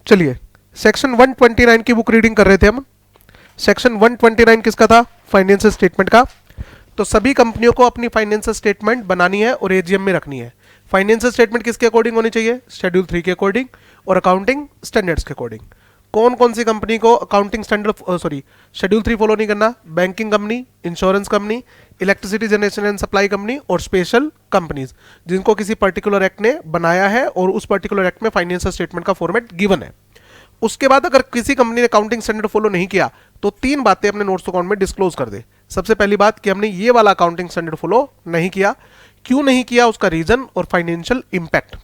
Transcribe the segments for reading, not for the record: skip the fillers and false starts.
चलिए सेक्शन 129 की book reading कर रहे थे हम। सेक्शन 129 किसका था? फाइनेंशियल स्टेटमेंट का। तो सभी कंपनियों को अपनी फाइनेंशियल स्टेटमेंट बनानी है और एजीएम में रखनी है। फाइनेंशियल स्टेटमेंट किसके अकॉर्डिंग होनी चाहिए? शेड्यूल 3 के अकॉर्डिंग और अकाउंटिंग स्टैंडर्ड्स के अकॉर्डिंग। कौन कौन सी कंपनी को अकाउंटिंग स्टैंडर्ड शेड्यूल 3 फॉलो नहीं करना? Banking company, insurance company, electricity generation and supply company और स्पेशल कंपनीज, जिनको किसी पर्टिकुलर एक्ट ने बनाया है और उस पर्टिकुलर एक्ट में फाइनेंशियल स्टेटमेंट का फॉर्मेट गिवन है। उसके बाद अगर किसी कंपनी ने अकाउंटिंग स्टैंडर्ड फॉलो नहीं किया तो 3 बातें अपने नोट्स अकाउंट में डिस्क्लोज कर दे। सबसे पहली बात कि हमने ये वाला अकाउंटिंग स्टैंडर्ड फॉलो नहीं किया, क्यों नहीं किया, उसका रीजन और फाइनेंशियल इंपैक्ट।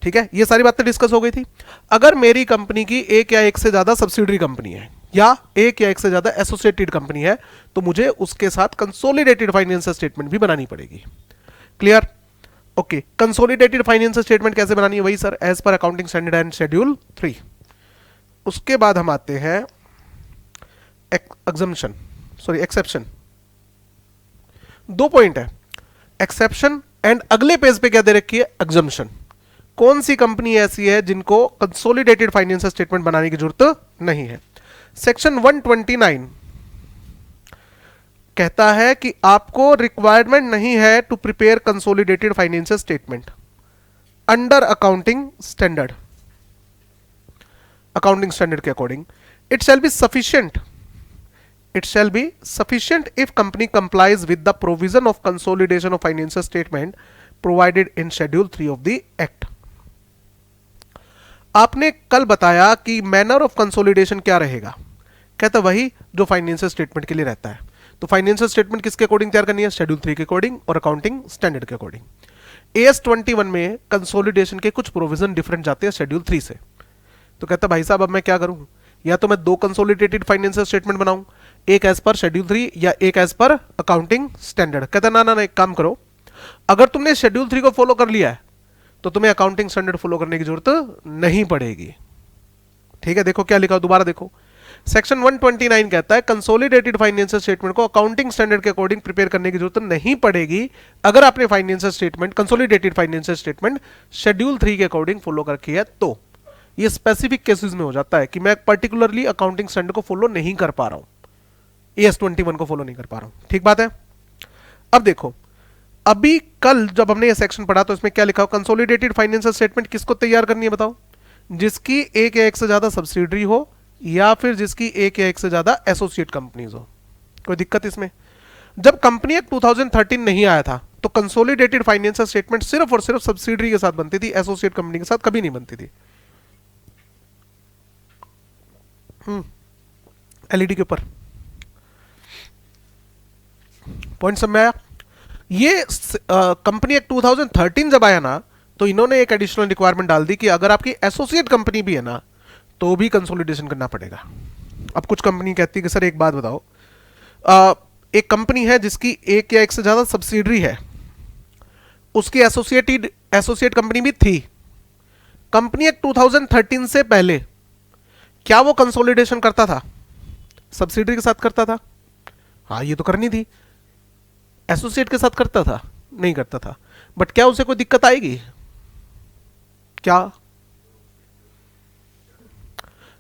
ठीक है, ये सारी बातें डिस्कस हो गई थी। अगर मेरी कंपनी की एक या एक से ज्यादा सब्सिडरी कंपनी है या एक या एक से ज्यादा एसोसिएटेड कंपनी है तो मुझे उसके साथ कंसोलिडेटेड फाइनेंशियल स्टेटमेंट भी बनानी पड़ेगी। Clear? Okay, consolidated financial statement कैसे बनानी है? वही sir, as per accounting standard and schedule 3। उसके बाद हम आते हैं एक्सेप्शन। 2 पॉइंट है, एक्सेप्शन एंड अगले पेज पे क्या दे रखी है? एग्जम्पशन। कौन सी कंपनी ऐसी है जिनको कंसोलिडेटेड फाइनेंशियल स्टेटमेंट बनाने की जरूरत नहीं है? सेक्शन 129 कहता है कि आपको रिक्वायरमेंट नहीं है to prepare consolidated financial statement under accounting standard, accounting standard के according. It shall be sufficient if company complies with the provision of consolidation of financial statement provided in schedule 3 of the act. आपने कल बताया कि manner of consolidation क्या रहेगा? कहता वही जो फाइनेंशियल स्टेटमेंट के लिए रहता है। तो फाइनेंशियल स्टेटमेंट किसके अकॉर्डिंग तैयार करनी है? शेड्यूल 3 के अकॉर्डिंग और अकाउंटिंग स्टैंडर्ड के अकॉर्डिंग। AS 21 में कंसोलिडेशन के कुछ प्रोविजन डिफरेंट जाते हैं शेड्यूल 3 से। तो कहता भाई साहब अब मैं क्या करूं? या तो मैं 2 कंसोलिडेटेड फाइनेंशियल स्टेटमेंट बनाऊं, एक एज पर शेड्यूल 3 या एक एज पर अकाउंटिंग स्टैंडर्ड। कहता ना ना ना, एक काम करो, अगर तुमने शेड्यूल 3 को फॉलो कर लिया है तो तुम्हें अकाउंटिंग स्टैंडर्ड फॉलो करने की जरूरत नहीं पड़ेगी। ठीक है, देखो क्या लिखा, दोबारा देखो। सेक्शन 129 कहता है कंसोलिडेटेड फाइनेंशियल स्टेटमेंट को अकाउंटिंग स्टैंडर्ड के अकॉर्डिंग प्रिपेयर करने की जरूरत नहीं पड़ेगी अगर आपने financial statement, consolidated financial statement schedule 3 के अकॉर्डिंग फॉलो करके है। तो ये स्पेसिफिक केसेस में हो जाता है कि मैं पर्टिकुलरली अकाउंटिंग स्टैंडर्ड को फॉलो नहीं कर पा रहा हूं, AS 21 को फॉलो नहीं कर पा रहा हूं। ठीक बात है। अब देखो, अभी कल जब हमने ये सेक्शन पढ़ा तो इसमें क्या लिखा हो? कंसोलिडेटेड फाइनेंशियल स्टेटमेंट किसको तैयार करनी है बताओ? जिसकी एक या एक से ज्यादा सब्सिडरी हो या फिर जिसकी एक या एक से ज्यादा एसोसिएट कंपनीज हो। कोई दिक्कत इसमें? जब कंपनी एक्ट 2013 नहीं आया था तो कंसोलिडेटेड फाइनेंशियल स्टेटमेंट सिर्फ और सिर्फ सब्सिडरी के साथ बनती थी, एसोसिएट कंपनी के साथ कभी नहीं बनती थी। एलईडी के ऊपर पॉइंट समझ में आया? ये कंपनी एक्ट 2013 जब आया ना तो इन्होंने एक एडिशनल रिक्वायरमेंट डाल दी कि अगर आपकी एसोसिएट कंपनी भी है ना तो भी कंसोलिडेशन करना पड़ेगा। अब कुछ कंपनी कहती है कि सर एक बात बताओ, एक कंपनी है जिसकी एक या एक से ज्यादा सब्सिडरी है, उसकी एसोसिएट कंपनी भी थी। कंपनी एक्ट 2013 से पहले क्या वो कंसोलिडेशन करता था? सब्सिडरी के साथ करता था? हाँ, ये तो करनी थी। एसोसिएट के साथ करता था? नहीं करता था। बट क्या उसे कोई दिक्कत आएगी क्या?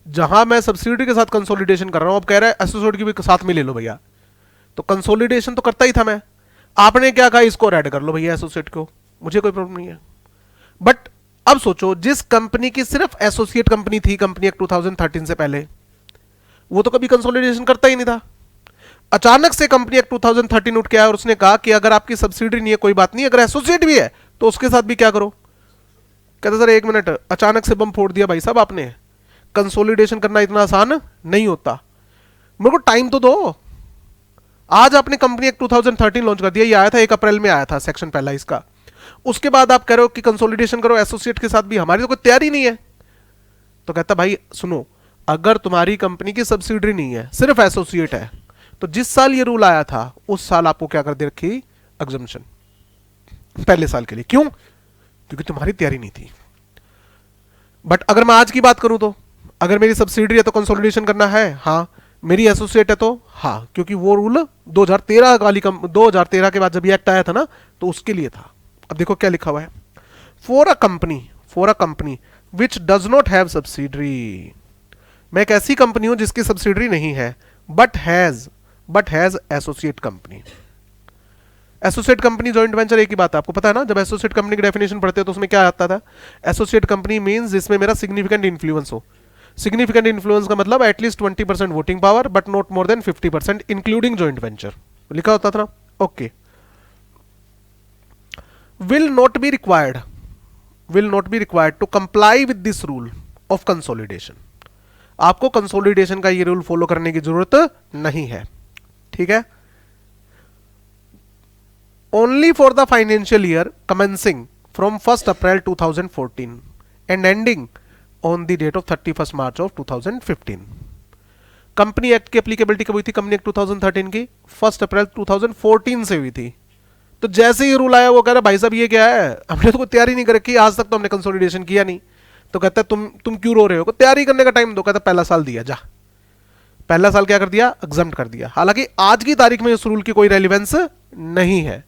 जहां मैं सब्सिडरी के साथ कंसोलिडेशन कर रहा हूं, अब कह रहा है एसोसिएट की भी साथ में ले लो भैया, तो कंसोलिडेशन तो करता ही था मैं। आपने क्या कहा? इसको ऐड कर लो भैया एसोसिएट को, मुझे कोई प्रॉब्लम नहीं है। बट अब सोचो, जिस कंपनी की सिर्फ एसोसिएट कंपनी थी कंपनी एक्ट 2013 से पहले, वो तो कभी कंसोलिडेशन करता ही नहीं था। अचानक से कंपनी एक्ट 2013 उठ के आया और उसने कहा कि अगर आपकी सब्सिडी नहीं है कोई बात नहीं, अगर एसोसिएट भी है तो उसके साथ भी क्या करो? कहते सर एक मिनट, अचानक से बम फोड़ दिया भाई साहब आपने, कंसोलिडेशन करना इतना आसान नहीं होता, मेरे को टाइम तो दो। आज आपने कंपनी एक्ट 2013 लॉन्च कर दिया, ये आया था 1 अप्रैल में आया था सेक्शन पहला इसका। उसके बाद आप कह रहे हो कि कंसोलिडेशन करो एसोसिएट के साथ भी, हमारी तो कोई तैयारी नहीं है। तो कहता भाई सुनो, अगर तुम्हारी कंपनी की सब्सिडरी नहीं है, सिर्फ एसोसिएट है, तो जिस साल ये रूल आया था उस साल आपको क्या कर दे रखी? एग्जम्पशन पहले साल के लिए। क्यों? क्योंकि तुम्हारी तैयारी नहीं थी। बट अगर मैं आज की बात करूं तो अगर मेरी सब्सिडरी है तो कंसोलिडेशन करना है, हाँ। मेरी एसोसिएट है तो हाँ, क्योंकि वो रूल 2013 के बाद जब ये एक्ट आया था ना तो उसके लिए था। अब देखो क्या लिखा हुआ है, for a company which does not have subsidiary. मैं एक ऐसी कंपनी हूं जिसकी सब्सिडरी नहीं है, but has associate company. Associate company joint venture एक ही बात है, आपको पता है ना। जब एसोसिएट कंपनी की डेफिनेशन पढ़ते हो तो उसमें क्या आता था? एसोसिएट कंपनी मींस जिसमें मेरा सिग्निफिकेंट इन्फ्लुएंस हो। सिग्निफिकेंट इन्फ्लुएंस का मतलब at least 20% voting power but not more than 50% including joint venture, लिखा होता था ना। Okay. Will not be required to comply with this rule of consolidation. आपको कंसोलिडेशन का ये रूल फॉलो करने की जरूरत नहीं है, ठीक है। Only for the financial year commencing from 1 April 2014 and ending on the date of 31 March of 2015। Company act की एप्लीकेबिलिटी कब हुई थी? कंपनी एक्ट 2013 की 1 अप्रैल 2014 से हुई थी। तो जैसे ये रूल आया वो कह रहा भाई साहब ये क्या है, हमने तो कोई तैयारी नहीं कर रखी, आज तक तो हमने कंसोलिडेशन किया नहीं। तो कहता है तुम क्यों रो रहे हो? तैयारी करने का टाइम दो। कहता पहला साल दिया, जा पहला साल क्या कर दिया? एग्जम्प्ट कर दिया। हालांकि आज की तारीख में इस रूल की कोई रेलिवेंस नहीं है।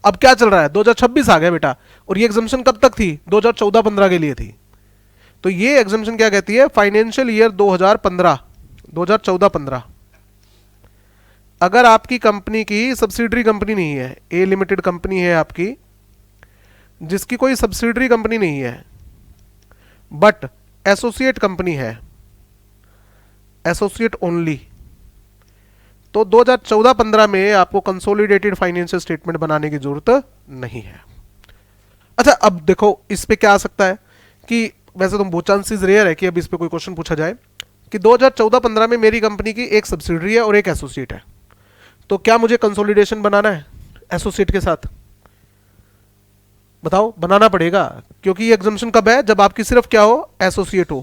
अब क्या चल रहा है? 2026 आ गया बेटा, और ये एग्जम्पशन कब तक थी? 2014-15 के लिए थी। तो ये एग्जम्पशन क्या कहती है? फाइनेंशियल ईयर 2014-15 अगर आपकी कंपनी की सब्सिडरी कंपनी नहीं है, ए लिमिटेड कंपनी है आपकी जिसकी कोई सब्सिडरी कंपनी नहीं है बट एसोसिएट कंपनी है, एसोसिएट ओनली, तो 2014-15 में आपको कंसोलिडेटेड फाइनेंशियल स्टेटमेंट बनाने की जरूरत नहीं है। अच्छा, अब देखो इस पे क्या आ सकता है कि वैसे तो बहुत चांसेस रेयर है कि अब इस पे कोई क्वेश्चन पूछा जाए कि 2014-15 में मेरी कंपनी की एक सब्सिडरी है और एक एसोसिएट है, तो क्या मुझे कंसोलिडेशन बनाना है एसोसिएट के साथ? बताओ, बनाना पड़ेगा, क्योंकि ये एग्जम्पशन कब है? जब आपकी सिर्फ क्या हो? एसोसिएट हो।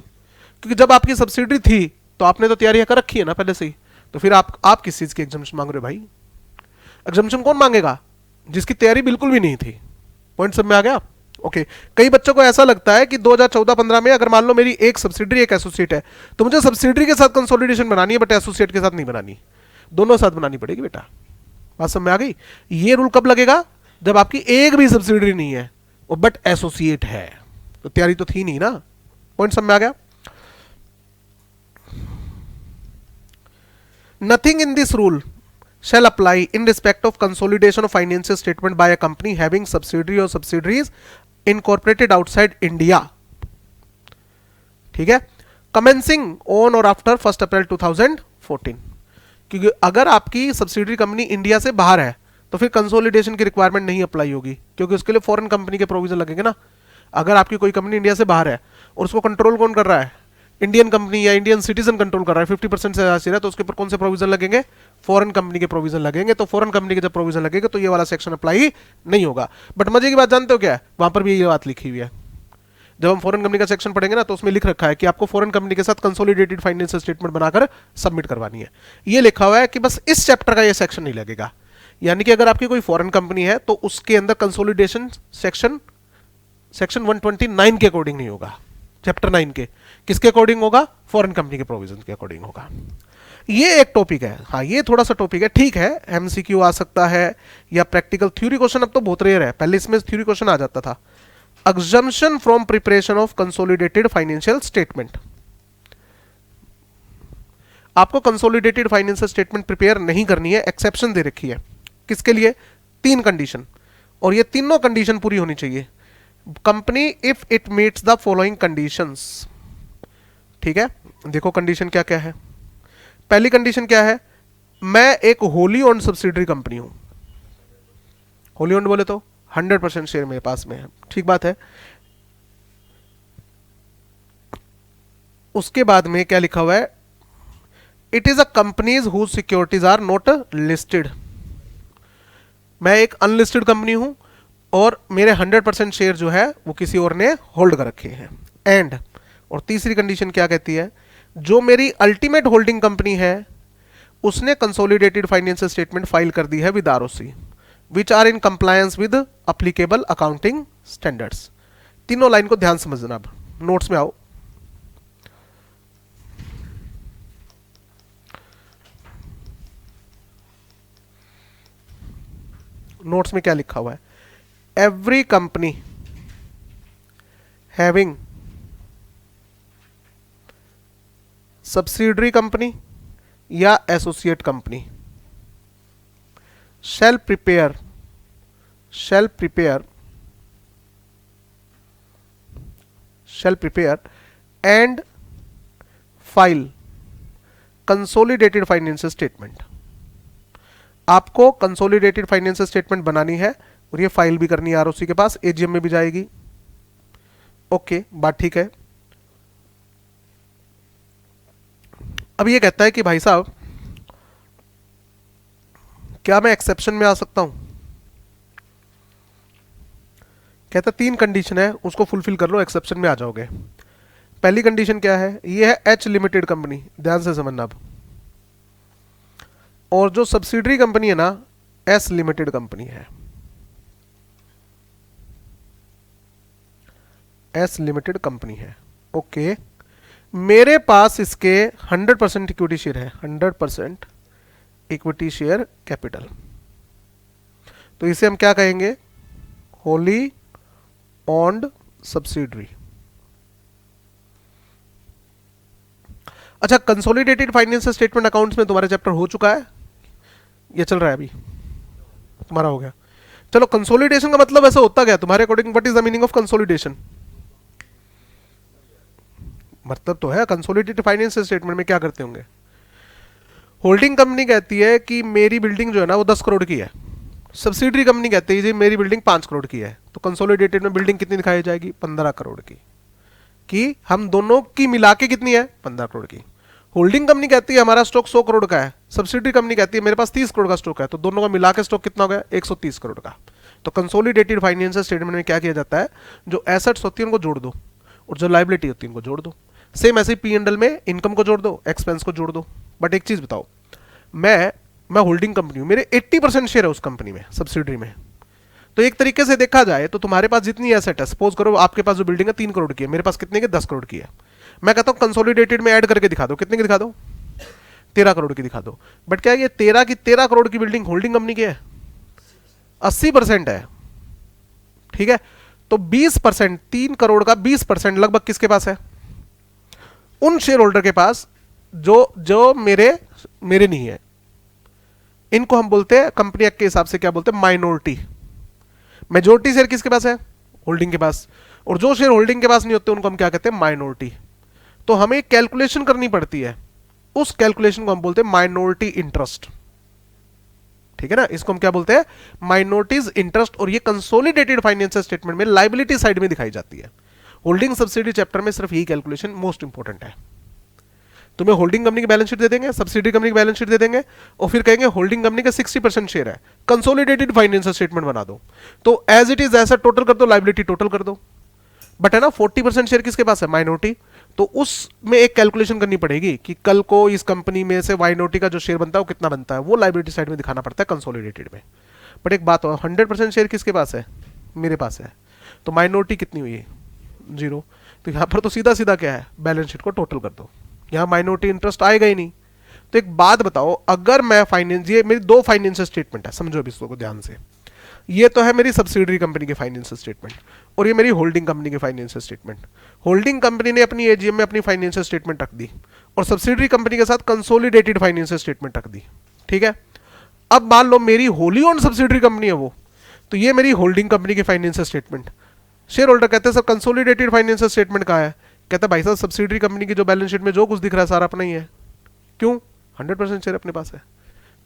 क्योंकि जब आपकी सब्सिडरी थी तो आपने तो तैयारी कर रखी है ना पहले से ही, तो फिर आप किस चीज की एग्जम्पशन मांग रहे हो भाई? एग्जम्पशन कौन मांगेगा? जिसकी तैयारी बिल्कुल भी नहीं थी। पॉइंट सब में आ गया? ओके। कई बच्चों को ऐसा लगता है कि 2014-15 में अगर मान लो मेरी एक सब्सिडरी एक एसोसिएट है तो मुझे सब्सिडरी के साथ कंसोलिडेशन बनानी है बट एसोसिएट के साथ नहीं बनानी, दोनों साथ बनानी पड़ेगी बेटा। बात समझ में आ गई? ये रूल कब लगेगा? जब आपकी एक भी सब्सिडरी नहीं है बट एसोसिएट है, तो तैयारी तो थी नहीं ना। पॉइंट समझ में आ गया? Nothing in this rule shall apply in respect of consolidation of financial statement by a company having subsidiary or subsidiaries incorporated outside India, ठीक है, commencing on or after 1 April 2014। क्योंकि अगर आपकी सब्सिडरी कंपनी इंडिया से बाहर है तो फिर कंसोलिडेशन की रिक्वायरमेंट नहीं अप्लाई होगी, क्योंकि उसके लिए फॉरेन कंपनी के प्रोविजन लगेंगे ना। अगर आपकी कोई कंपनी इंडिया से बाहर है और उसको कंट्रोल कौन कर रहा है? इंडियन कंपनी या इंडियन सिटीजन कंट्रोल कर रहा है, 50% से ज्यादा शेयर है, तो उसके ऊपर कौन से प्रोविजन लगेंगे? फॉरेन कंपनी के प्रोविजन लगेंगे। तो फॉरेन कंपनी के जब प्रोविजन लगेंगे तो ये वाला सेक्शन अप्लाई नहीं होगा। बट मजे की बात जानते हो क्या है? वहां पर भी ये बात लिखी हुई है। जब हम फॉरेन कंपनी का सेक्शन पढ़ेंगे ना तो उसमें लिख रखा है कि आपको फॉरेन कंपनी के साथ कंसोलिडेटेड फाइनेंशियल स्टेटमेंट बनाकर सबमिट करवानी है। ये लिखा हुआ है कि बस इस चैप्टर का ये सेक्शन नहीं लगेगा। यानी कि अगर आपकी कोई फॉरेन कंपनी है तो उसके अंदर कंसोलिडेशन सेक्शन 129 के अकॉर्डिंग नहीं होगा, चैप्टर 9 के। किसके अकॉर्डिंग होगा? फॉरेन कंपनी के प्रोविजन के अकॉर्डिंग होगा। ये एक टॉपिक है, हाँ ये थोड़ा सा टॉपिक है, ठीक है। एमसीक्यू आ सकता है या प्रैक्टिकल थ्योरी क्वेश्चन अब तो बहुत रेयर है, पहले इसमें थ्योरी क्वेश्चन आ जाता था। Exemption from preparation of consolidated financial statement. आपको कंसोलिडेटेड फाइनेंशियल स्टेटमेंट प्रिपेयर नहीं करनी है, एक्सेप्शन दे रखी है। किसके लिए? 3 कंडीशन, और ये तीनों कंडीशन पूरी होनी चाहिए। Company if it meets the following conditions, ठीक है। देखो कंडीशन क्या क्या है। पहली कंडीशन क्या है? मैं एक होली ओन्ड सब्सिडरी कंपनी हूं। होली ओन्ड बोले तो 100% शेयर मेरे पास में है, ठीक बात है। उसके बाद में क्या लिखा हुआ है? It is a companies whose securities are not listed. मैं एक अनलिस्टेड कंपनी हूं और मेरे 100% शेयर जो है वो किसी और ने होल्ड कर रखे हैं। एंड, और तीसरी कंडीशन क्या कहती है? जो मेरी अल्टीमेट होल्डिंग कंपनी है उसने कंसोलिडेटेड फाइनेंशियल स्टेटमेंट फाइल कर दी है with ROC which are in compliance with applicable accounting standards. तीनों लाइन को ध्यान समझना। अब नोट्स में आओ। नोट्स में क्या लिखा हुआ है? Every company having subsidiary company या associate company shall prepare and file consolidated financial statement। आपको कंसोलिडेटेड फाइनेंशियल स्टेटमेंट बनानी है और ये फाइल भी करनी है आरओसी के पास, एजीएम में भी जाएगी। ओके, बात ठीक है। अब ये कहता है कि भाई साहब क्या मैं एक्सेप्शन में आ सकता हूं? कहता 3 कंडीशन है, उसको फुलफिल कर लो, एक्सेप्शन में आ जाओगे। पहली कंडीशन क्या है? ये है एच लिमिटेड कंपनी, ध्यान से समझना अब। और जो सब्सिडरी कंपनी है ना, एस लिमिटेड कंपनी है, एस लिमिटेड कंपनी है। ओके, मेरे पास इसके 100% इक्विटी शेयर है, 100% इक्विटी शेयर कैपिटल। तो इसे हम क्या कहेंगे? Holi owned subsidiary. अच्छा, कंसोलिडेटेड फाइनेंशियल स्टेटमेंट अकाउंट्स में तुम्हारा चैप्टर हो चुका है, ये चल रहा है अभी, तुम्हारा हो गया। चलो, कंसोलिडेशन का मतलब ऐसा होता क्या तुम्हारे according? What is the meaning of consolidation? मतलब तो है कंसोलिडेटेड फाइनेंशियल स्टेटमेंट में क्या करते होंगे? होल्डिंग कंपनी कहती है कि मेरी बिल्डिंग जो है ना वो 10 करोड़ की है, सब्सिडरी कंपनी कहती है जी मेरी बिल्डिंग 5 करोड़ की है। तो कंसोलिडेटेड में बिल्डिंग कितनी दिखाई जाएगी? 15 करोड़ की। कि हम दोनों की मिला के कितनी है? 15 करोड़ की। होल्डिंग कंपनी कहती है हमारा स्टॉक 100 करोड़ का है, सब्सिडरी कंपनी कहती है मेरे पास 30 करोड़ का स्टॉक है, तो दोनों का मिला के स्टॉक कितना हो गया? 130 करोड़ का। तो कंसोलिडेटेड फाइनेंशियल स्टेटमेंट में क्या किया जाता है? जो एसेट्स होती है उनको जोड़ दो और जो लाइबिलिटी होती है उनको जोड़ दो। सेम ऐसे पी एंड एल में इनकम को जोड़ दो, एक्सपेंस को जोड़ दो। बट एक चीज बताओ, मैं होल्डिंग कंपनी हूं, मेरे 80% शेयर है उस कंपनी में, सब्सिडरी में। तो एक तरीके से देखा जाए तो तुम्हारे पास जितनी एसेट है, सपोज करो आपके पास जो बिल्डिंग है 3 करोड़ की है, मेरे पास कितने की? 10 करोड़ की है। मैं कहता हूं कंसोलिडेटेड में ऐड करके दिखा दो, कितने की दिखा दो? 13 करोड़ की दिखा दो। बट क्या ये 13 करोड़ की बिल्डिंग होल्डिंग कंपनी की है? 80% है, ठीक है। तो 20%, 3 करोड़ का 20% लगभग किसके पास है? उन शेयर होल्डर के पास जो मेरे नहीं है। इनको हम बोलते हैं कंपनी एक्ट के हिसाब से क्या बोलते हैं? माइनॉरिटी। मेजोरिटी शेयर किसके पास है? होल्डिंग के पास। और जो शेयर होल्डिंग के पास नहीं होते उनको हम क्या कहते हैं? माइनॉरिटी। तो हमें कैलकुलेशन करनी पड़ती है, उस कैलकुलेशन को हम बोलते हैं माइनॉरिटी इंटरेस्ट, ठीक है ना। इसको हम क्या बोलते हैं? Minorities interest. और ये कंसोलिडेटेड फाइनेंशियल स्टेटमेंट में लायबिलिटी साइड में दिखाई जाती है। होल्डिंग सब्सिडी चैप्टर में सिर्फ यही कैलकुलेशन मोस्ट इंपॉर्टेंट है। तुम्हें होल्डिंग कंपनी की बैलेंस शीट दे देंगे, सब्सिडी कंपनी की बैलेंस शीट दे देंगे और फिर कहेंगे होल्डिंग कंपनी का 60% शेयर है, कंसोलिडेटेड फाइनेंशियल स्टेटमेंट बना दो। तो एज इट इज ऐसा टोटल कर दो, लायबिलिटी टोटल कर दो। बट है ना 40% शेयर किसके पास है? माइनॉरिटी। तो उसमें एक कैलकुलेशन करनी पड़ेगी कि कल को इस कंपनी में से माइनॉरिटी का जो शेयर बनता है वो कितना बनता है, वो लायबिलिटी साइड में दिखाना पड़ता है कंसोलिडेटेड में। बट एक बात हो, 100% शेयर किसके पास है? मेरे पास है। तो माइनॉरिटी कितनी हुई है? 0। तो यहां पर तो सीधा सीधा क्या है? बैलेंस शीट को टोटल कर दो, यहां माइनॉरिटी इंटरेस्ट आएगा ही नहीं। तो एक बात बताओ, अगर मैं फाइनेंस, ये मेरी 2 फाइनेंशियल स्टेटमेंट है, समझो अभी इसको ध्यान से। ये तो है मेरी सब्सिडरी कंपनी के फाइनेंशियल स्टेटमेंट और ये मेरी होल्डिंग कंपनी के फाइनेंशियल स्टेटमेंट। होल्डिंग कंपनी ने अपनी एजीएम में अपनी फाइनेंशियल स्टेटमेंट रख दी और सब्सिडरी कंपनी के साथ कंसोलिडेटेड फाइनेंशियल स्टेटमेंट रख दी, ठीक है। अब मान लो मेरी होली ओन्ड सब्सिडरी कंपनी है वो, तो ये मेरी होल्डिंग कंपनी की फाइनेंशियल स्टेटमेंट। शेयर होल्डर कहते हैं सर कंसोलिडेटेड फाइनेंशियल स्टेटमेंट कहाँ है? कहता भाई साहब सब्सिडरी कंपनी की जो बैलेंस शीट में जो कुछ दिख रहा है सारा अपना ही है। क्यों? 100% शेयर अपने पास है।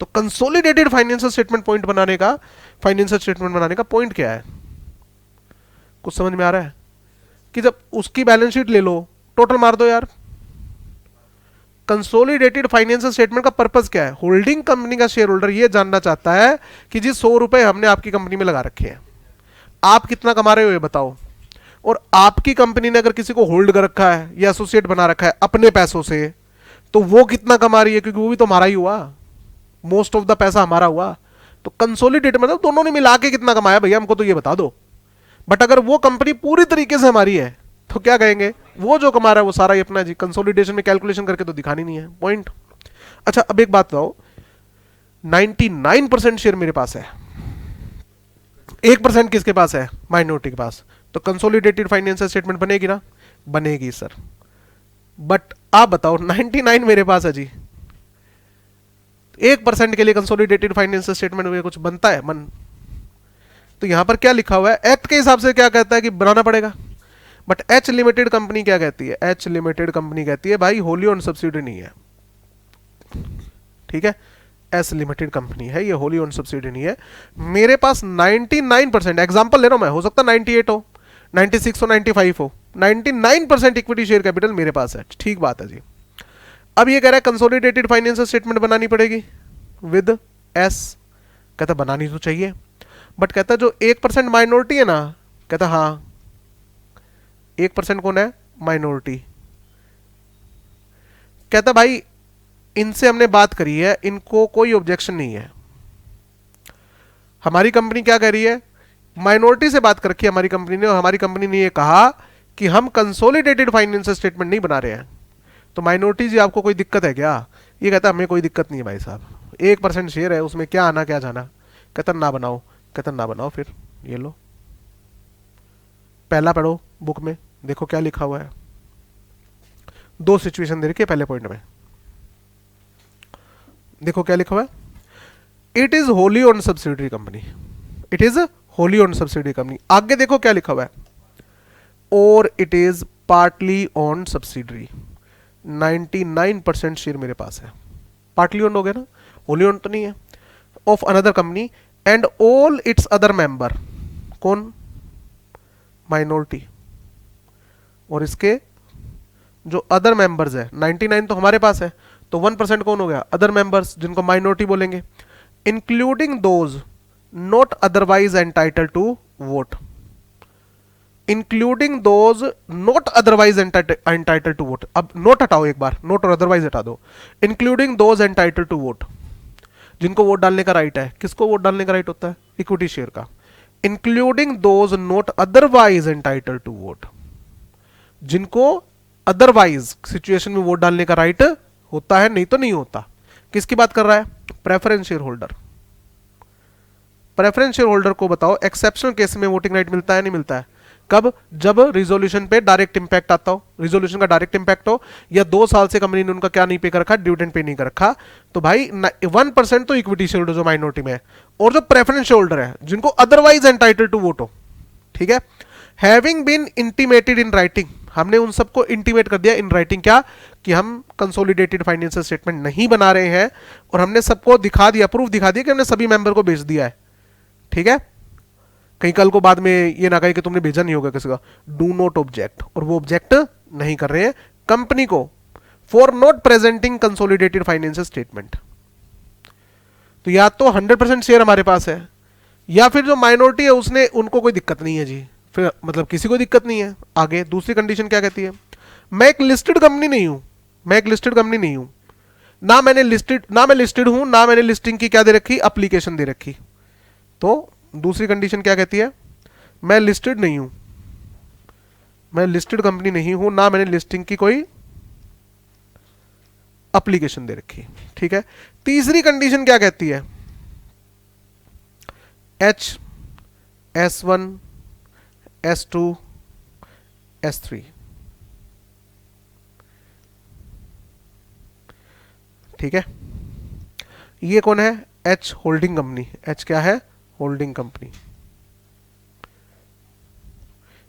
तो कंसोलिडेटेड फाइनेंशियल स्टेटमेंट पॉइंट बनाने का, फाइनेंशियल स्टेटमेंट बनाने का पॉइंट क्या है? कुछ समझ में आ रहा है? कि जब उसकी बैलेंस शीट ले लो, टोटल मार दो यार। कंसोलिडेटेड फाइनेंशियल स्टेटमेंट का पर्पस क्या है? होल्डिंग कंपनी का शेयर होल्डर ये जानना चाहता है कि जी 100 रुपए हमने आपकी कंपनी में लगा रखे हैं, आप कितना कमा रहे हो ये बताओ। और आपकी कंपनी ने अगर किसी को होल्ड कर रखा है या एसोसिएट बना रखा है अपने पैसों से, तो वो कितना कमा रही है? क्योंकि वो भी तो हमारा ही हुआ, मोस्ट ऑफ द पैसा हमारा हुआ। तो कंसोलिडेट मतलब दोनों ने मिला के कितना कमाया भैया हमको तो ये बता दो। बट अगर वो कंपनी पूरी तरीके से हमारी है तो क्या कहेंगे? वो जो कमा रहा है वो सारा ही अपना जी। कंसोलिडेशन में कैलकुलेशन करके तो दिखानी नहीं है पॉइंट। अच्छा, अब एक बात बताओ, 99% शेयर मेरे पास है, 1% किसके पास है? माइनॉरिटी के पास। तो कंसोलिडेटेड फाइनेंशियल स्टेटमेंट बनेगी ना? बनेगी सर। बट आप बताओ 99 मेरे पास है जी, 1% के लिए कंसोलिडेटेड फाइनेंशियल स्टेटमेंट में कुछ बनता है मन? तो यहां पर क्या लिखा हुआ है, एक्ट के हिसाब से क्या कहता है कि बनाना पड़ेगा, बट एच लिमिटेड कंपनी क्या कहती है, एच लिमिटेड कंपनी कहती है भाई होली ओन सब्सिडी नहीं है, ठीक है, एस लिमिटेड कंपनी है, ये होली ओन सब्सिडी नहीं है। मेरे पास 99%, एग्जांपल ले रहा हूं मैं, हो सकता 98 हो, 96 हो, 95 हो, 99% इक्विटी शेयर कैपिटल मेरे पास है, ठीक बात है जी। अब ये कह रहा है कंसोलिडेटेड फाइनेंशियल स्टेटमेंट बनानी पड़ेगी विद एस, कहता बनानी तो चाहिए, बट कहता जो 1% माइनॉरिटी है ना, कहता हाँ 1% कौन है, माइनॉरिटी, कहता भाई इनसे हमने बात करी है, इनको कोई ऑब्जेक्शन नहीं है। हमारी कंपनी क्या कह रही है, माइनॉरिटी से बात कर रखी है हमारी कंपनी ने, और हमारी कंपनी ने ये कहा कि हम कंसोलिडेटेड फाइनेंशियल स्टेटमेंट नहीं बना रहे हैं, तो माइनॉरिटी जी आपको कोई दिक्कत है क्या? ये कहता हमें कोई दिक्कत नहीं है भाई साहब, 1% शेयर है, उसमें क्या आना क्या जाना। कहता ना बनाओ, कहता ना बनाओ, फिर ये लो पहला पढ़ो बुक में, देखो क्या लिखा हुआ है, 2 सिचुएशन दे रखी है पहले पॉइंट में, देखो क्या लिखा हुआ है, it is Holi own subsidiary company, it is Holi own subsidiary company. आगे देखो क्या लिखा हुआ है, और it is partly own subsidiary, 99% share मेरे पास है, पार्टली ओन हो गया ना, होली ओन तो नहीं है, of another company and all it's other member, कौन, माइनॉरिटी, और इसके जो अदर मेंबर्स है 99 तो हमारे पास है, तो 1% कौन हो गया, अदर मेंबर्स, जिनको माइनॉरिटी बोलेंगे, including those not otherwise entitle to vote, including those not otherwise entitle to vote. अब नोट हटाओ एक बार, नोट और अदरवाइज हटा दो, including those entitle to vote, जिनको वोट डालने का राइट है, किसको वोट डालने का राइट होता है, इक्विटी शेयर का, including those not otherwise entitle to vote, जिनको अदरवाइज सिचुएशन में वोट डालने का राइट होता है, नहीं तो नहीं होता। किसकी बात कर रहा है, preference share holder. Preference share holder को बताओ एक्सेप्शनल केस में वोटिंग राइट मिलता है नहीं मिलता है, कब, जब रिजोल्यूशन पे डायरेक्ट इंपैक्ट आता हो, रिजोल्यूशन का डायरेक्ट इंपैक्ट हो, या 2 साल से कंपनी ने उनका क्या नहीं पे कर रखा, डिविडेंड पे नहीं कर रखा, तो भाई 1% तो इक्विटी शेयर होल्डर जो माइनॉरिटी में है, और जो प्रेफरेंस शेयर होल्डर है जिनको अदरवाइज एंटाइटल टू वोट हो, ठीक है, having been intimated in writing, हमने उन सबको इंटीमेट कर दिया इन राइटिंग, क्या कि हम कंसोलिडेटेड फाइनेंशियल स्टेटमेंट नहीं बना रहे हैं, और हमने सबको दिखा दिया, प्रूफ दिखा दिया कि हमने सभी मेंबर को भेज दिया है, ठीक है, कहीं कल को बाद में ये ना कहे कि तुमने भेजा नहीं होगा किसी का, डू नॉट ऑब्जेक्ट, और वो ऑब्जेक्ट नहीं कर रहे हैं कंपनी को for not presenting consolidated financial statement. तो या तो 100% शेयर हमारे पास है, या फिर जो माइनॉरिटी है उसने, उनको कोई दिक्कत नहीं है जी, फिर मतलब किसी को दिक्कत नहीं है। आगे दूसरी कंडीशन क्या कहती है, मैं एक लिस्टेड कंपनी नहीं हूं, मैं एक लिस्टेड कंपनी नहीं हूं, ना मैं लिस्टेड हूं, ना मैंने लिस्टिंग की क्या दे रखी, एप्लीकेशन दे रखी। तो दूसरी कंडीशन क्या कहती है, मैं लिस्टेड नहीं हूं, मैं लिस्टेड कंपनी नहीं हूं, ना मैंने लिस्टिंग की कोई एप्लीकेशन दे रखी, ठीक है। तीसरी कंडीशन क्या कहती है, S1 S2 S3, ठीक है, ये कौन है, H होल्डिंग कंपनी, H क्या है, होल्डिंग कंपनी,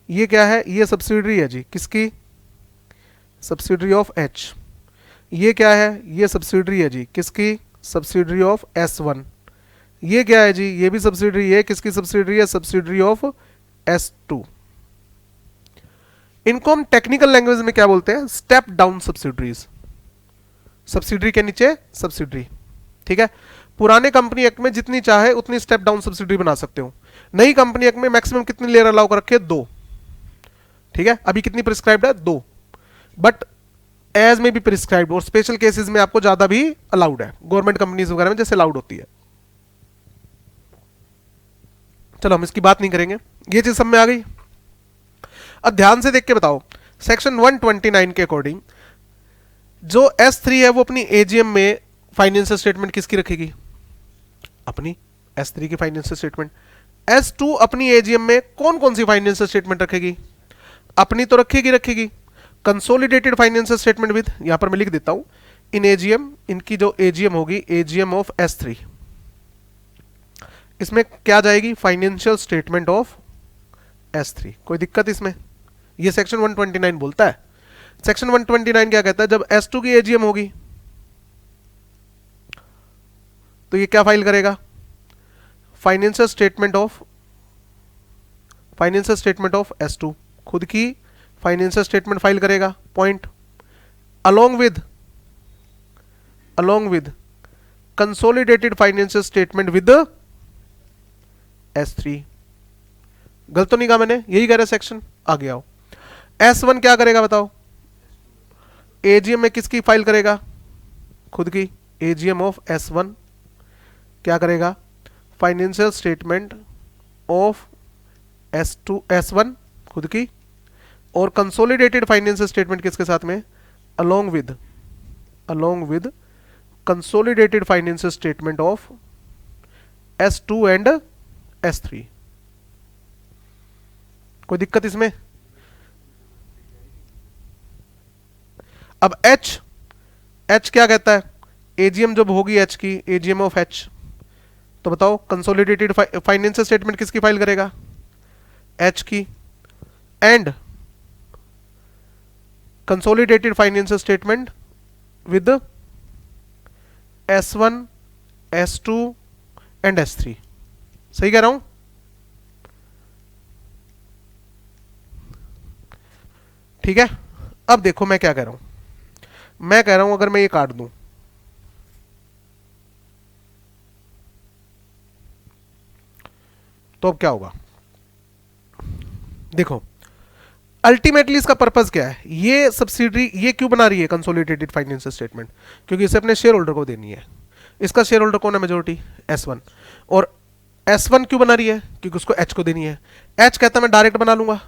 ये क्या है, ये सब्सिडरी है जी, किसकी, सब्सिडरी ऑफ H, ये क्या है, ये सब्सिडरी है जी, किसकी, सब्सिडरी ऑफ S1, ये क्या है जी, ये भी सब्सिडरी है, किसकी सब्सिडरी है, सब्सिडरी ऑफ S2। इनको हम टेक्निकल लैंग्वेज में क्या बोलते हैं, स्टेप डाउन सब्सिडरीज, सब्सिडरी के नीचे सब्सिडरी, ठीक है। पुराने कंपनी एक्ट में जितनी चाहे उतनी स्टेप डाउन सब्सिडरी बना सकते हो, नई कंपनी एक्ट में मैक्सिमम कितनी लेयर अलाउ कर रखे, 2, ठीक है। अभी कितनी प्रिस्क्राइब्ड है, 2, बट एज में भी प्रिस्क्राइब्ड, और स्पेशल केसेस में आपको ज्यादा भी अलाउड है, गवर्नमेंट कंपनीज वगैरह में जैसे अलाउड होती है। चलो हम इसकी बात नहीं करेंगे, ये चीज सब में आ गई। अब ध्यान से देख के बताओ, सेक्शन 129 के अकॉर्डिंग जो S3 है वो अपनी एजीएम में फाइनेंशियल स्टेटमेंट किसकी रखेगी, अपनी S3 की फाइनेंशियल स्टेटमेंट। S2 अपनी एजीएम में कौन कौन सी फाइनेंशियल स्टेटमेंट रखेगी, अपनी तो रखेगी, कंसोलिडेटेड फाइनेंशियल स्टेटमेंट विद, यहां पर मैं लिख देता हूं, इन एजीएम, इनकी जो एजीएम होगी एजीएम ऑफ S3, इसमें क्या जाएगी, फाइनेंशियल स्टेटमेंट ऑफ S3। कोई दिक्कत इसमें? ये सेक्शन 129 बोलता है। सेक्शन 129 क्या कहता है, जब S2 की एजीएम होगी तो ये क्या फाइल करेगा, फाइनेंशियल स्टेटमेंट ऑफ S2, खुद की फाइनेंशियल स्टेटमेंट फाइल करेगा, point, along with consolidated financial statement with S3। गलत तो नहीं कहा मैंने? यही कह रहा है सेक्शन। आगे आओ, S1 क्या करेगा बताओ, एजीएम में किसकी फाइल करेगा, खुद की, एजीएम ऑफ S1 क्या करेगा, फाइनेंशियल स्टेटमेंट ऑफ S1 खुद की, और कंसोलिडेटेड फाइनेंशियल स्टेटमेंट किसके साथ में, along with consolidated financial statement of S2 and S3। कोई दिक्कत इसमें? अब H क्या कहता है, एजीएम जब होगी H की, एजीएम ऑफ H, तो बताओ कंसोलिडेटेड फाइनेंशियल स्टेटमेंट किसकी फाइल करेगा, H की, and consolidated financial statement with S1, S2 and S3। सही कह रहा हूं? ठीक है। अब देखो मैं क्या कह रहा हूं, मैं कह रहा हूं अगर मैं ये काट दूं तो अब क्या होगा, देखो अल्टीमेटली इसका पर्पस क्या है, ये सब्सिडरी ये क्यों बना रही है कंसोलिडेटेड फाइनेंशियल स्टेटमेंट, क्योंकि इसे अपने शेयर होल्डर को देनी है। इसका शेयर होल्डर कौन है, मेजोरिटी S1। और S1 क्यों बना रही है, क्योंकि उसको H को देनी है। H कहता है मैं डायरेक्ट बना लूंगा,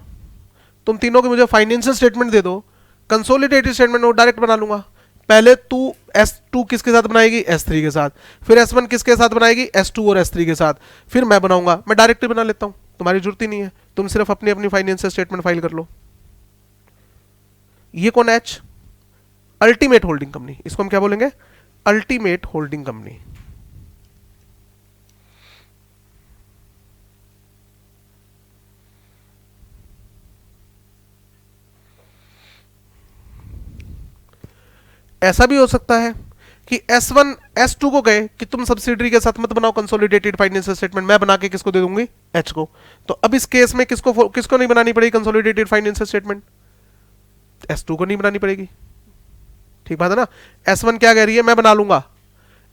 तुम तीनों की मुझे फाइनेंशियल स्टेटमेंट दे दो, कंसोलिडेटेड स्टेटमेंट वो डायरेक्ट बना लूंगा। पहले तू S2 किसके साथ बनाएगी, S3 के साथ, फिर S1 किसके साथ बनाएगी, S2 और S3 के साथ, फिर मैं बनाऊंगा। मैं डायरेक्ट ही बना लेता हूं, तुम्हारी जरूरत ही नहीं है, तुम सिर्फ अपनी अपनी फाइनेंशियल स्टेटमेंट फाइल कर लो। ये कौन है, H, अल्टीमेट होल्डिंग कंपनी, इसको हम क्या बोलेंगे, अल्टीमेट होल्डिंग कंपनी। ऐसा भी हो सकता है कि S1 S2 को कहे कि तुम सब्सिडरी के साथ मत बनाओ कंसोलिडेटेड फाइनेंशियल स्टेटमेंट, मैं बना के किसको दे दूंगी, H को। तो अब इस केस में किसको नहीं बनानी पड़ेगी कंसोलिडेटेड फाइनेंशियल स्टेटमेंट, S2 को नहीं बनानी पड़ेगी। ठीक बात है ना। S1 क्या कह रही है, मैं बना लूंगा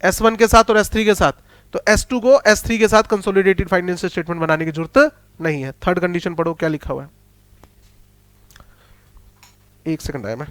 S1 के साथ और S3 के साथ, तो S2 को S3 के साथ कंसोलिडेटेड फाइनेंशियल स्टेटमेंट बनाने की जरूरत नहीं है। थर्ड कंडीशन पढ़ो क्या लिखा हुआ है, एक सेकंड आया मैं।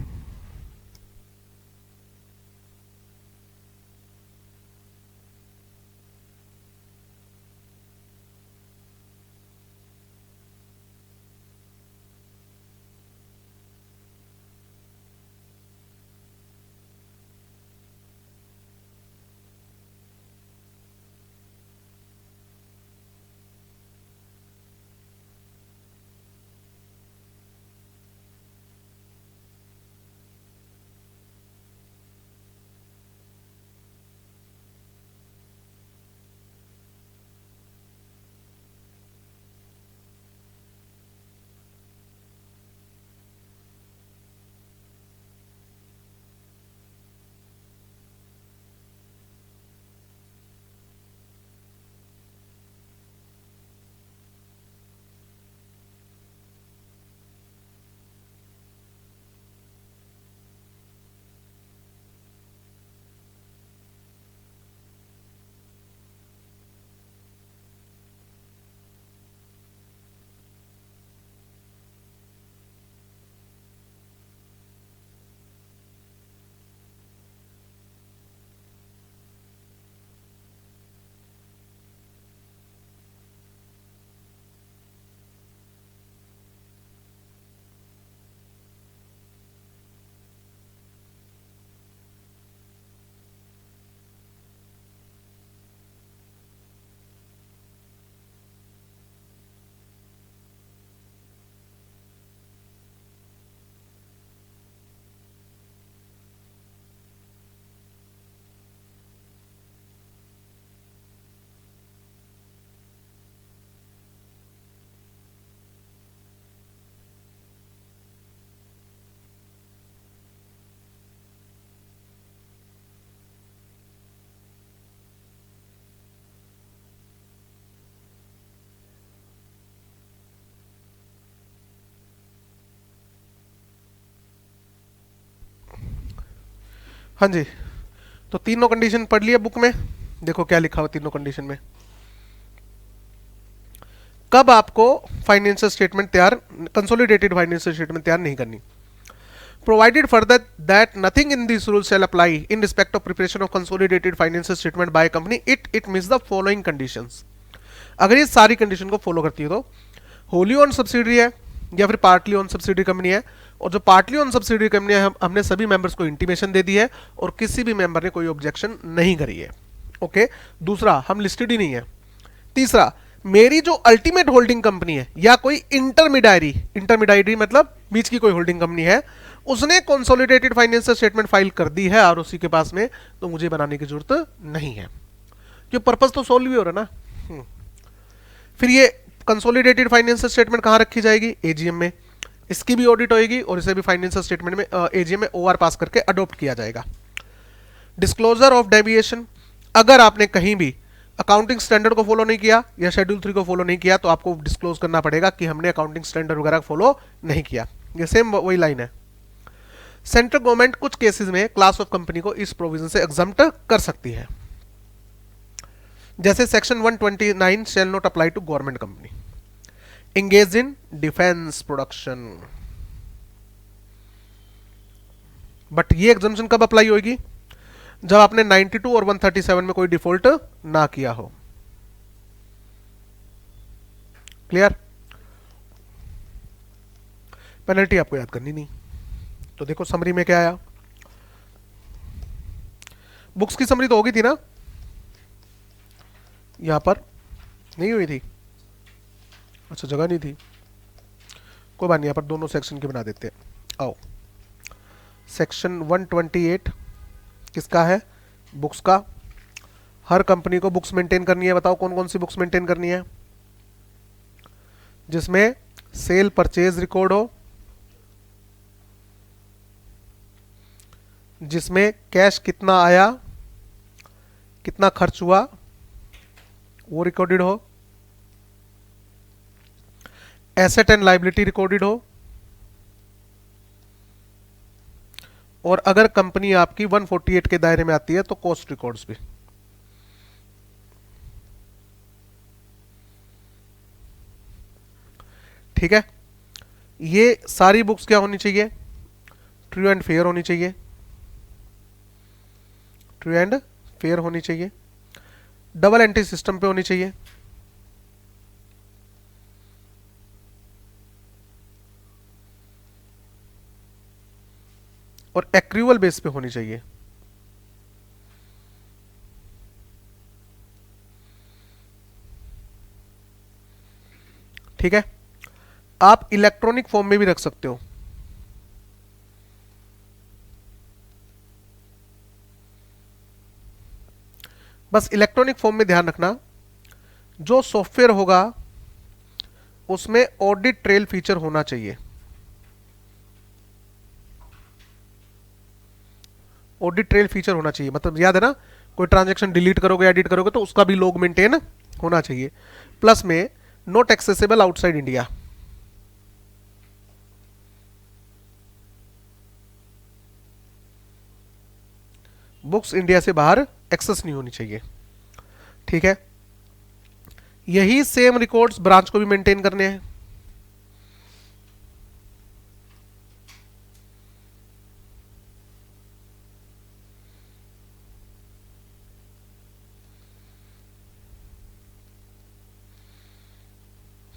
हाँ जी, तो तीनों कंडीशन पढ़ लिया बुक में। देखो क्या लिखा हुआ तीनों कंडीशन में। कब आपको फाइनेंशियल स्टेटमेंट तैयार, कंसोलिडेटेड फाइनेंशियल स्टेटमेंट तैयार नहीं करनी। Provided further that nothing in these rules shall apply in respect of preparation of consolidated financial statement by a company, it meets the following conditions। अगर ये सारी कंडीशन को follow करती है तो होली ऑन सब्सिडरी है या फिर पार्टली ऑन सब्सिडरी कंपनी है, और जो पार्टली ऑन सब्सिडरी कंपनी है हमने सभी मेंबर्स को इंटीमेशन दे दी है और किसी भी मेंबर ने कोई ऑब्जेक्शन नहीं करी है। ओके, दूसरा हम लिस्टेड ही नहीं है। तीसरा, मेरी जो अल्टीमेट होल्डिंग कंपनी है या कोई इंटरमीडियरी, इंटरमीडियरी मतलब बीच की कोई होल्डिंग कंपनी है, उसने कंसोलिडेटेड फाइनेंशियल स्टेटमेंट फाइल कर दी है आरओसी के पास में, तो मुझे बनाने की जरूरत नहीं है, क्योंकि पर्पस तो सोल्व भी हो रहा है ना। फिर ये कंसोलिडेटेड फाइनेंशियल स्टेटमेंट कहां रखी जाएगी, एजीएम में। इसकी भी ऑडिट होगी और इसे भी फाइनेंशियल स्टेटमेंट में एजीएम में ओआर पास करके अडॉप्ट किया जाएगा। डिस्क्लोजर ऑफ डेविएशन, अगर आपने कहीं भी अकाउंटिंग स्टैंडर्ड को फॉलो नहीं किया या शेड्यूल 3 को फॉलो नहीं किया तो आपको डिस्क्लोज करना पड़ेगा कि हमने अकाउंटिंग स्टैंडर्ड वगैरह फॉलो नहीं किया। ये सेम वही लाइन है। सेंट्रल गवर्नमेंट कुछ केसेस में क्लास ऑफ कंपनी को इस प्रोविजन से एग्जम्प्ट कर सकती है, जैसे section 129 shall not apply to government company engage in defence production. But ये एग्जम्पशन कब अप्लाई होगी, जब आपने 92 और 137 में कोई डिफॉल्ट ना किया हो। क्लियर। पेनल्टी आपको याद करनी नहीं। तो देखो समरी में क्या आया, बुक्स की समरी तो होगी थी ना, यहां पर नहीं हुई थी, अच्छा जगह नहीं थी, कोई बात नहीं, यहां पर दोनों सेक्शन की बना देते हैं। आओ, सेक्शन 128 किसका है, बुक्स का। हर कंपनी को बुक्स मेंटेन करनी है, बताओ कौन कौन सी बुक्स मेंटेन करनी है, जिसमें सेल परचेज रिकॉर्ड हो, जिसमें कैश कितना आया कितना खर्च हुआ वो रिकॉर्डेड हो, एसेट एंड लायबिलिटी रिकॉर्डेड हो, और अगर कंपनी आपकी 148 के दायरे में आती है तो कॉस्ट रिकॉर्ड्स भी। ठीक है, ये सारी बुक्स क्या होनी चाहिए, ट्रू एंड फेयर होनी चाहिए, ट्रू एंड फेयर होनी चाहिए, डबल एंट्री सिस्टम पे होनी चाहिए, और एक्रूअल बेस पे होनी चाहिए। ठीक है, आप इलेक्ट्रॉनिक फॉर्म में भी रख सकते हो। बस इलेक्ट्रॉनिक फॉर्म में ध्यान रखना, जो सॉफ्टवेयर होगा उसमें ऑडिट ट्रेल फीचर होना चाहिए। ऑडिट ट्रेल फीचर होना चाहिए, मतलब याद है ना, कोई ट्रांजैक्शन डिलीट करोगे एडिट करोगे तो उसका भी लॉग मेंटेन होना चाहिए। प्लस में not accessible outside India, books India से बाहर एक्सेस नहीं होनी चाहिए। ठीक है, यही सेम रिकॉर्ड्स ब्रांच को भी मेंटेन करने हैं।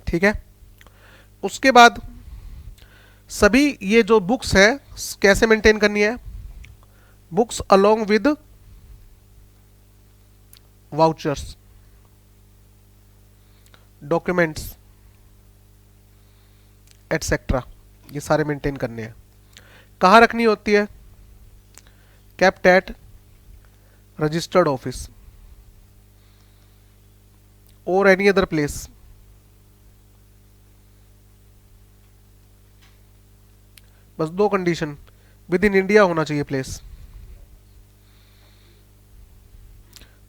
ठीक है, उसके बाद सभी ये जो बुक्स है कैसे मेंटेन करनी है, books along with vouchers, documents etcetera, ये सारे मेंटेन करने हैं। कहाँ रखनी होती है, केप्ट एट रजिस्टर्ड ऑफिस और एनी अदर प्लेस। बस दो कंडीशन, विद इन इंडिया होना चाहिए place,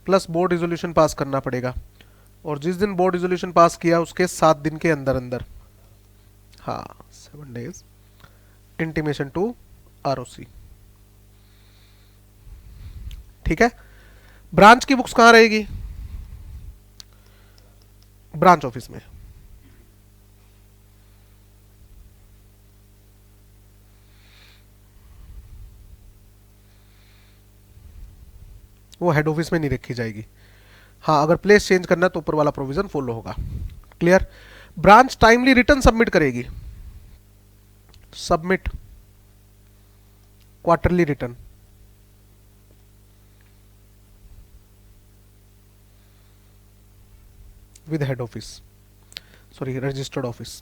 plus board resolution pass करना पड़ेगा, और जिस दिन बोर्ड रिजोल्यूशन पास किया उसके 7 दिन के अंदर अंदर, हाँ 7 days, इंटीमेशन टू आरओसी। ठीक है। ब्रांच की बुक्स कहां रहेगी? ब्रांच ऑफिस में। वो हेड ऑफिस में नहीं रखी जाएगी। हाँ, अगर प्लेस चेंज करना है तो ऊपर वाला प्रोविजन फॉलो होगा। Clear. Branch timely return submit करेगी, submit quarterly return, with head office, sorry registered office.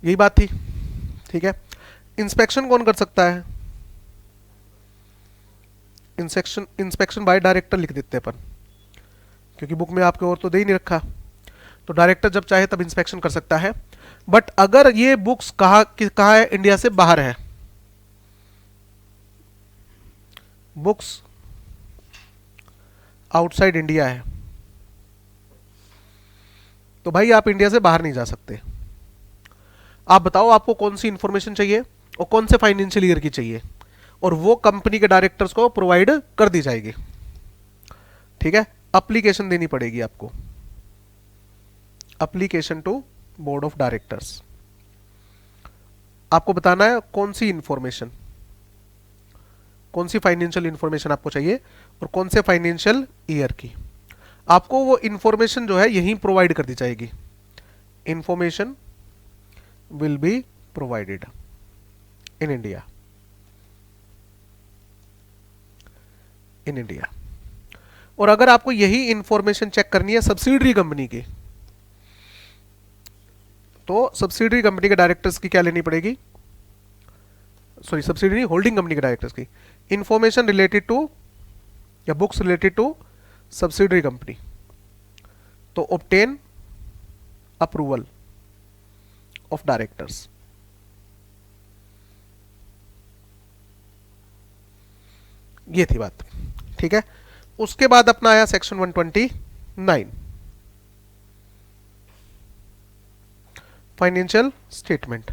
यही बात थी। ठीक है। इंस्पेक्शन कौन कर सकता है? इंस्पेक्शन बाय डायरेक्टर लिख देते हैं अपन, क्योंकि बुक में आपके और तो दे ही नहीं रखा। तो डायरेक्टर जब चाहे तब इंस्पेक्शन कर सकता है। बट अगर ये बुक्स कहा है? इंडिया से बाहर है, बुक्स आउटसाइड इंडिया है, तो भाई आप इंडिया से बाहर नहीं जा सकते। आप बताओ आपको कौन सी इंफॉर्मेशन चाहिए और कौन से फाइनेंशियल ईयर की चाहिए, और वो कंपनी के डायरेक्टर्स को प्रोवाइड कर दी जाएगी। ठीक है। एप्लीकेशन देनी पड़ेगी आपको, application to board of directors. आपको बताना है कौन सी इंफॉर्मेशन, कौन सी फाइनेंशियल इंफॉर्मेशन आपको चाहिए और कौन से फाइनेंशियल ईयर की। आपको वो इंफॉर्मेशन जो है यहीं प्रोवाइड कर दी जाएगी। Information will be provided in India, in India. और अगर आपको यही इंफॉर्मेशन चेक करनी है सब्सिडरी कंपनी की, तो सब्सिडरी कंपनी के डायरेक्टर्स की क्या लेनी पड़ेगी? सॉरी, सब्सिडरी होल्डिंग कंपनी के डायरेक्टर्स की इंफॉर्मेशन रिलेटेड टू, या books related to subsidiary company. तो ऑब्टेन अप्रूवल ऑफ डायरेक्टर्स। ये थी बात। ठीक है। उसके बाद अपना आया सेक्शन 129, फाइनेंशियल स्टेटमेंट।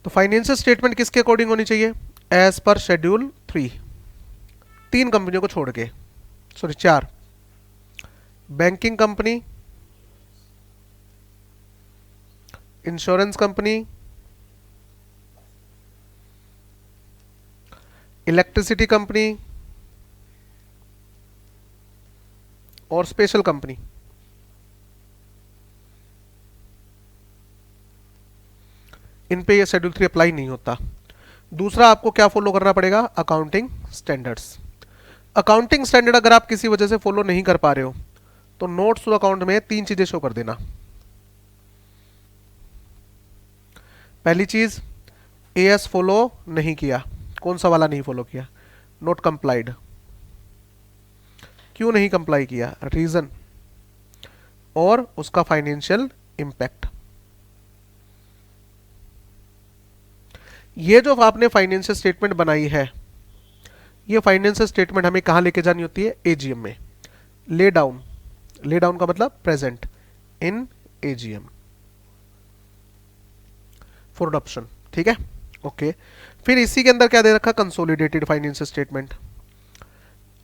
तो फाइनेंशियल स्टेटमेंट किसके अकॉर्डिंग होनी चाहिए? एज पर शेड्यूल 3, 3 कंपनियों को छोड़ के, sorry 4, banking company, insurance company, electricity company और स्पेशल कंपनी। इन पे ये शेड्यूल 3 अप्लाई नहीं होता। दूसरा आपको क्या फॉलो करना पड़ेगा? Accounting standards. अकाउंटिंग स्टैंडर्ड अगर आप किसी वजह से फॉलो नहीं कर पा रहे हो तो नोट्स टू अकाउंट में 3 चीजें शो कर देना। पहली चीज, एएस फॉलो नहीं किया। कौन सा वाला नहीं फॉलो किया? Not complied. क्यों नहीं कंप्लाई किया? रीजन और उसका फाइनेंशियल इंपैक्ट। ये जो आपने फाइनेंशियल स्टेटमेंट बनाई है, ये फाइनेंशियल स्टेटमेंट हमें कहां लेके जानी होती है? एजीएम में। ले डाउन, ले डाउन का मतलब present in AGM for adoption. ठीक है। ओके। फिर इसी के अंदर क्या दे रखा? Consolidated financial statement.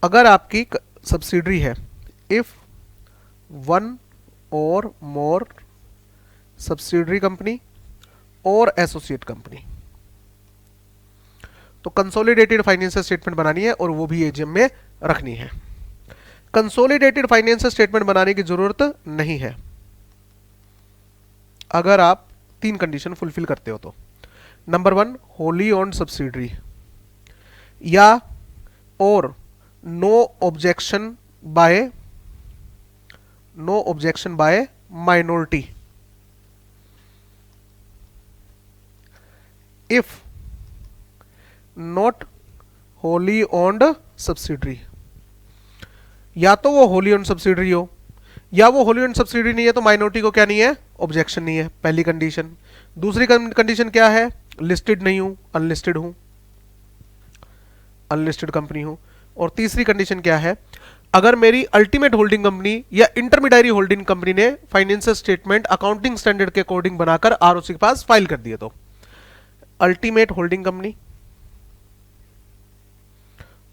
अगर आपकी सब्सिडरी है, इफ वन और मोर सब्सिडरी कंपनी और एसोसिएट कंपनी, तो कंसोलिडेटेड फाइनेंशियल स्टेटमेंट बनानी है और वो भी एजीएम में रखनी है। कंसोलिडेटेड फाइनेंशियल स्टेटमेंट बनाने की जरूरत नहीं है अगर आप 3 कंडीशन फुलफिल करते हो तो। नंबर 1, होली ओन्ड सब्सिडरी, या और no objection by minority. If not wholly owned subsidiary, या तो वो होली ओन्ड सब्सिडरी हो, या वो होली ओन्ड सब्सिडरी नहीं है तो माइनॉरिटी को क्या नहीं है? ऑब्जेक्शन नहीं है, पहली कंडीशन। दूसरी कंडीशन क्या है? लिस्टेड नहीं हूं, अनलिस्टेड हूं, अनलिस्टेड कंपनी हूं। और तीसरी कंडीशन क्या है? अगर मेरी अल्टीमेट होल्डिंग कंपनी या इंटरमीडियरी होल्डिंग कंपनी ने फाइनेंशियल स्टेटमेंट अकाउंटिंग स्टैंडर्ड के अकॉर्डिंग बनाकर आरओसी के पास फाइल कर दिए तो। अल्टीमेट होल्डिंग कंपनी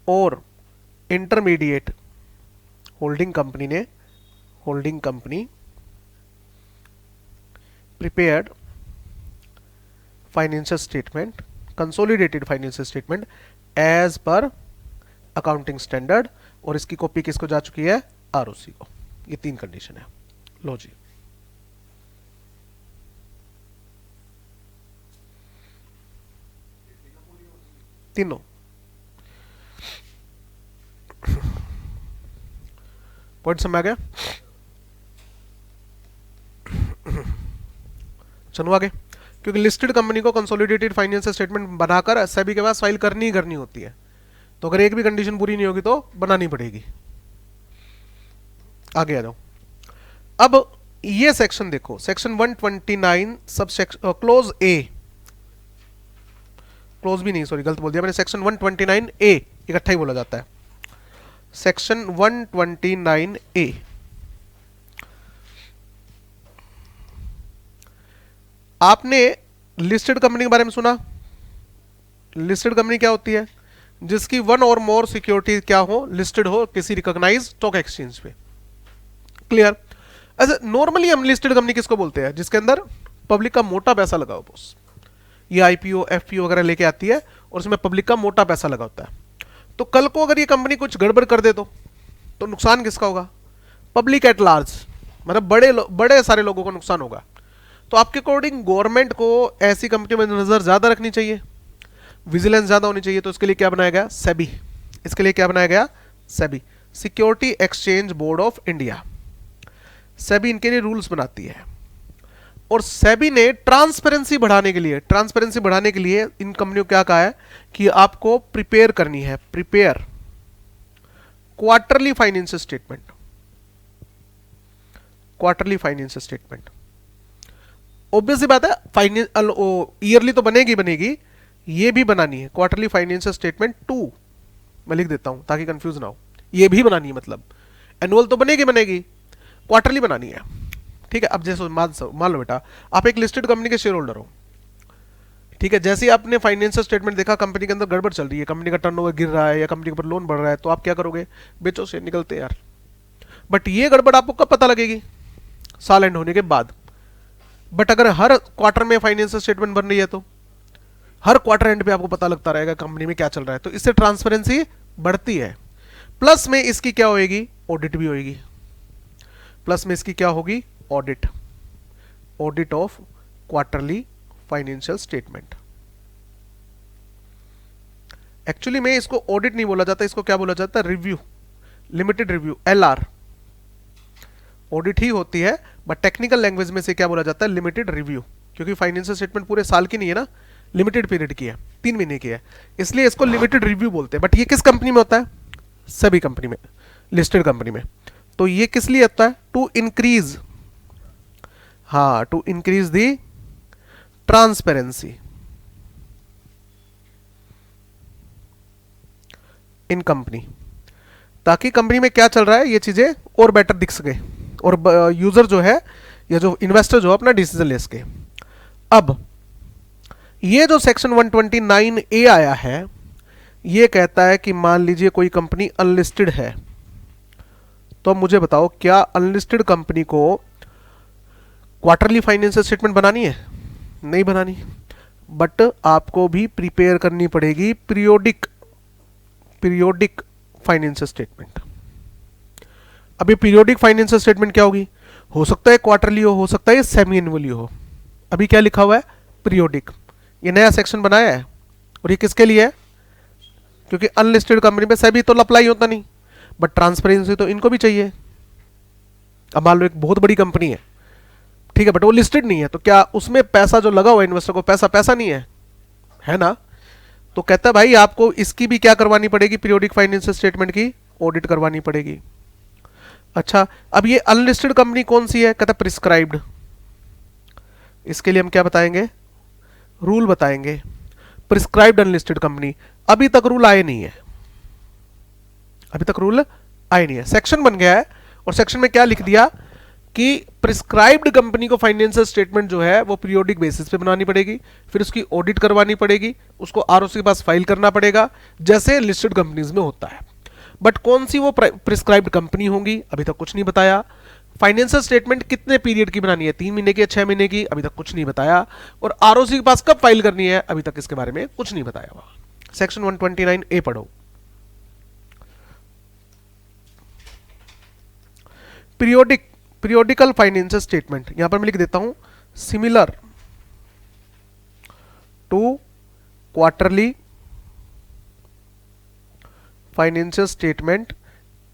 और intermediate holding company prepared financial statement, consolidated financial statement as per accounting standard, और इसकी कॉपी किसको जा चुकी है? आरओसी को। ये 3 कंडीशन है। लो जी, तीनों पॉइंट समझ आ गया? चलो आगे, क्योंकि लिस्टेड कंपनी को कंसोलिडेटेड फाइनेंशियल स्टेटमेंट बनाकर सेबी के पास फाइल करनी ही करनी होती है, तो अगर एक भी कंडीशन पूरी नहीं होगी तो बनानी पड़ेगी। आगे आ जाओ। अब ये सेक्शन देखो, सेक्शन 129 सब सेक्शन क्लोज ए, क्लोज भी नहीं, सॉरी गलत बोल दिया मैंने, सेक्शन 129 ए इकट्ठा ही बोला जाता है। सेक्शन 129 ए, आपने लिस्टेड कंपनी के बारे में सुना? लिस्टेड कंपनी क्या होती है? जिसकी वन और मोर सिक्योरिटी क्या हो, लिस्टेड हो किसी रिकॉग्नाइज स्टॉक एक्सचेंज पे। क्लियर? अच्छा, नॉर्मली हम लिस्टेड कंपनी किसको बोलते हैं? जिसके अंदर पब्लिक का मोटा पैसा लगा हो बॉस। ये आईपीओ एफपीओ वगैरह लेके आती है और उसमें पब्लिक का मोटा पैसा लगा होता है। तो कल को अगर ये कंपनी कुछ गड़बड़ कर दे तो नुकसान किसका होगा? पब्लिक एट लार्ज, मतलब बड़े सारे लोगों को नुकसान होगा। तो आपके अकॉर्डिंग गवर्नमेंट को ऐसी कंपनी में नजर ज्यादा रखनी चाहिए, विजिलेंस ज्यादा होनी चाहिए। तो इसके लिए क्या बनाया गया? सेबी। इसके लिए क्या बनाया गया? SEBI, security exchange board of India. SEBI इनके लिए रूल्स बनाती है, और सेबी ने ट्रांसपेरेंसी बढ़ाने के लिए इन कंपनियों को क्या कहा है कि आपको प्रिपेयर करनी है, prepare quarterly financial statement. Obvious सी बात है, ईयरली तो बनेगी, ये भी बनानी है क्वार्टरली फाइनेंशियल स्टेटमेंट 2। मैं लिख देता हूं ताकि कंफ्यूज ना हो, ये भी बनानी है, मतलब एनुअल तो बनेगी, क्वार्टरली बनानी है। ठीक है? अब जैसे मान लो बेटा, आप एक लिस्टेड कंपनी के शेयर होल्डर हो, ठीक है? जैसे ही आपने फाइनेंशियल स्टेटमेंट देखा कंपनी के अंदर गड़बड़ चल रही है, कंपनी का टर्नओवर गिर रहा है या कंपनी के ऊपर लोन बढ़ रहा है, तो आप क्या करोगे? बेचो, शेयर निकलते यार। बट ये गड़बड़ आपको कब पता लगेगी? साल एंड होने के बाद। बट अगर हर क्वार्टर में फाइनेंशियल स्टेटमेंट बन रही है तो हर क्वार्टर एंड पे आपको पता लगता रहेगा कंपनी में क्या चल रहा है, तो इससे ट्रांसपेरेंसी बढ़ती है। प्लस में इसकी क्या होगी? ऑडिट भी होगी। प्लस में इसकी क्या होगी? Audit of quarterly financial statement. Actually में इसको ऑडिट नहीं बोला जाता, इसको क्या बोला जाता है? Review, limited review, LR। Audit ही होती है, बट टेक्निकल लैंग्वेज में से क्या बोला जाता है? लिमिटेड रिव्यू, क्योंकि फाइनेंशियल स्टेटमेंट पूरे साल की नहीं है ना, लिमिटेड पीरियड की है, 3 महीने की है, इसलिए इसको लिमिटेड रिव्यू बोलते हैं। बट ये किस कंपनी में होता है? सभी कंपनी में, लिस्टेड कंपनी में। तो ये किस लिए होता है? To increase the transparency in company, ताकि कंपनी में क्या चल रहा है ये चीजें और बेटर दिख सके, और यूजर जो है या जो इन्वेस्टर जो अपना डिसीजन ले सके। अब ये जो सेक्शन 129 ए आया है, ये कहता है कि मान लीजिए कोई कंपनी अनलिस्टेड है, तो मुझे बताओ क्या अनलिस्टेड कंपनी को क्वार्टरली फाइनेंशियल स्टेटमेंट बनानी है? नहीं बनानी, बट आपको भी प्रिपेयर करनी पड़ेगी पीरियोडिक फाइनेंशियल स्टेटमेंट। अभी पीरियोडिक फाइनेंशियल स्टेटमेंट क्या होगी? हो सकता है क्वार्टरली हो सकता है सेमी एनुअली हो। अभी क्या लिखा हुआ है? पीरियोडिक। ये नया सेक्शन बनाया है, और ये किसके लिए है? क्योंकि अनलिस्टेड कंपनी पे सेबी तो अप्लाई होता नहीं, बट ट्रांसपेरेंसी तो इनको भी चाहिए। अब मान लो एक बहुत बड़ी कंपनी है, ठीक है, बट वो लिस्टेड नहीं है, तो क्या उसमें पैसा जो लगा हुआ है इन्वेस्टर को, पैसा नहीं है ना? तो कहता है भाई आपको इसकी भी क्या करवानी पड़ेगी? पीरियोडिक फाइनेंशियल स्टेटमेंट की ऑडिट करवानी पड़ेगी। अच्छा, अब ये अनलिस्टेड कंपनी कौन सी है? कहता है प्रिस्क्राइब्ड। इसके लिए हम क्या बताएंगे? रूल बताएंगे। प्रिस्क्राइब्ड अनलिस्टेड कंपनी, अभी तक रूल आए नहीं है, सेक्शन बन गया है, और सेक्शन में क्या लिख दिया कि प्रिस्क्राइब्ड कंपनी को फाइनेंशियल स्टेटमेंट जो है वो पीरियोडिक बेसिस पे बनानी पड़ेगी, फिर उसकी ऑडिट करवानी पड़ेगी, उसको आरओसी के पास फाइल करना पड़ेगा, जैसे लिस्टेड कंपनीज में होता है। बट कौन सी वो प्रिस्क्राइब्ड कंपनी होंगी अभी तक कुछ नहीं बताया। फाइनेंशियल स्टेटमेंट कितने पीरियड की बनानी है, 3 महीने की या 6 महीने की, अभी तक कुछ नहीं बताया। और आरओसी के पास कब फाइल करनी है, अभी तक इसके बारे में कुछ नहीं बताया हुआ। सेक्शन 129A पढ़ो। पीरियोडिकल फाइनेंशियल स्टेटमेंट, यहां पर मैं लिख देता हूं similar to quarterly financial statement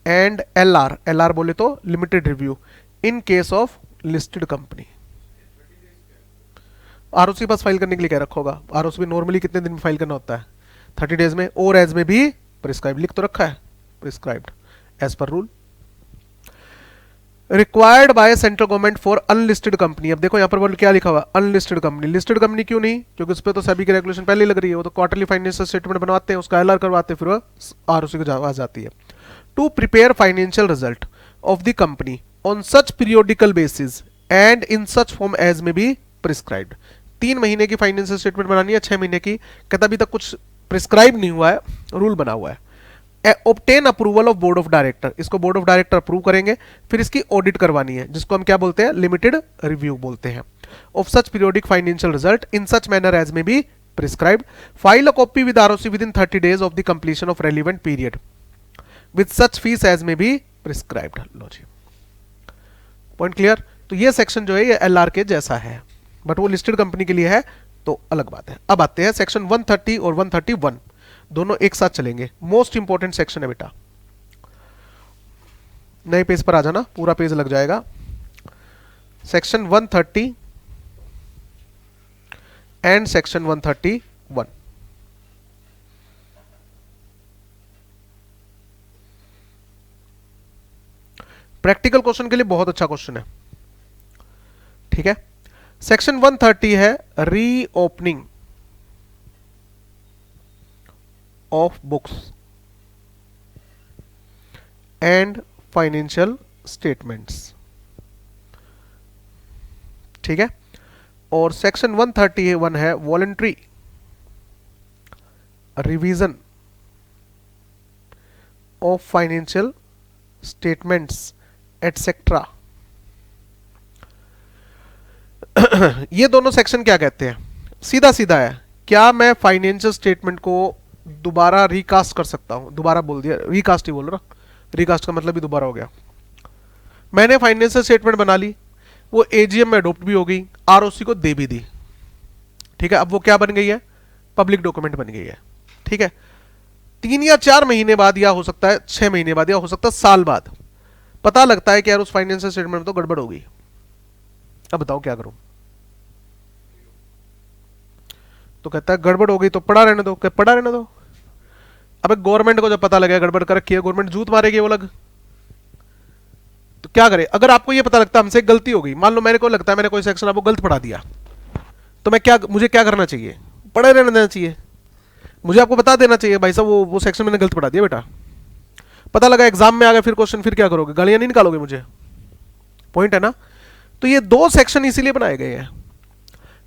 and LR बोले तो limited review in case of listed company. ROC पास फाइल करने के लिए क्या रखा होगा, आरओसी नॉर्मली कितने दिन में फाइल करना होता है, 30 डेज में, और एज में भी प्रिस्क्राइब लिख तो रखा है, prescribed as per rule. Required by central government for unlisted company. अब देखो यहां पर बोल क्या लिखा हुआ, अनलिस्टेड कंपनी। लिस्टेड कंपनी क्यों नहीं, क्योंकि उस पर तो सभी की रेगुलेशन पहले ही लग रही है, वो तो क्वार्टरली फाइनेंशियल स्टेटमेंट बनवाते हैं, उसका एलआर करवाते हैं, फिर वो आरओसी को आ जाती है। To prepare financial result of the company on such periodical basis and in such form as may be prescribed. 3 महीने की फाइनेंशियल स्टेटमेंट बनानी है, 6 महीने की, कहता अभी तक कुछ प्रिस्क्राइब नहीं हुआ है, रूल बना हुआ है। Obtain approval of board of director, इसको बोर्ड ऑफ डायरेक्टर अप्रूव करेंगे, फिर इसकी ऑडिट करवानी है, जिसको हम क्या बोलते हैं, लिमिटेड रिव्यू बोलते हैं, of such periodic financial result in such manner as may be prescribed. File a copy with ROC within 30 days of the completion of relevant period with such fees as may be prescribed. लो जी, point clear. तो ये section जो है ये LR के जैसा है, बट वो लिस्टेड कंपनी के लिए है तो अलग बात है। अब आते हैं सेक्शन 130 और 131, दोनों एक साथ चलेंगे। मोस्ट इंपॉर्टेंट सेक्शन है बेटा, नए पेज पर आ जाना, पूरा पेज लग जाएगा। Section 130 and section 131। Practical question के लिए बहुत अच्छा क्वेश्चन है, ठीक है। सेक्शन 130 है reopening of books and financial statements, ठीक है। और सेक्शन 131 है voluntary revision of financial statements etcetera. ये दोनों सेक्शन क्या कहते हैं, सीधा सीधा है, क्या मैं फाइनेंशियल स्टेटमेंट को दोबारा रिकास्ट कर सकता हूं, दोबारा बोल दिया, रिकास्ट ही बोल रहा, रिकास्ट का मतलब ही दोबारा हो गया। मैंने फाइनेंशियल स्टेटमेंट बना ली, वो एजीएम में अडॉप्ट भी हो गई, आरओसी को दे भी दी, ठीक है। अब वो क्या बन गई है, पब्लिक डॉक्यूमेंट बन गई है, ठीक है। 3 या 4 महीने बाद, या हो सकता है 6 महीने बाद, या हो सकता है साल बाद, पता लगता है कि यार उस फाइनेंशियल स्टेटमेंट में तो गड़बड़ हो गई। अब बताओ क्या करूं, तो कहता है गड़बड़ हो गई तो पड़ा रहने दो, क्या पड़ा रहने दो। अबे गवर्नमेंट को जब पता लगे गड़बड़ कर रखी है, गवर्नमेंट जूत मारेगी वो लग, तो क्या करे। अगर आपको ये पता लगता है हमसे गलती हो गई, मान लो मेरे को लगता है मैंने कोई सेक्शन आपको गलत पढ़ा दिया, तो मुझे क्या करना चाहिए, पढ़े रहने देना चाहिए, मुझे आपको बता देना चाहिए भाई साहब वो सेक्शन मैंने गलत पढ़ा दिया बेटा। पता लगा एग्जाम में आ गया फिर क्वेश्चन, फिर क्या करोगे, गालियां नहीं निकालोगे मुझे, पॉइंट है ना। तो ये 2 सेक्शन इसीलिए बनाए गए हैं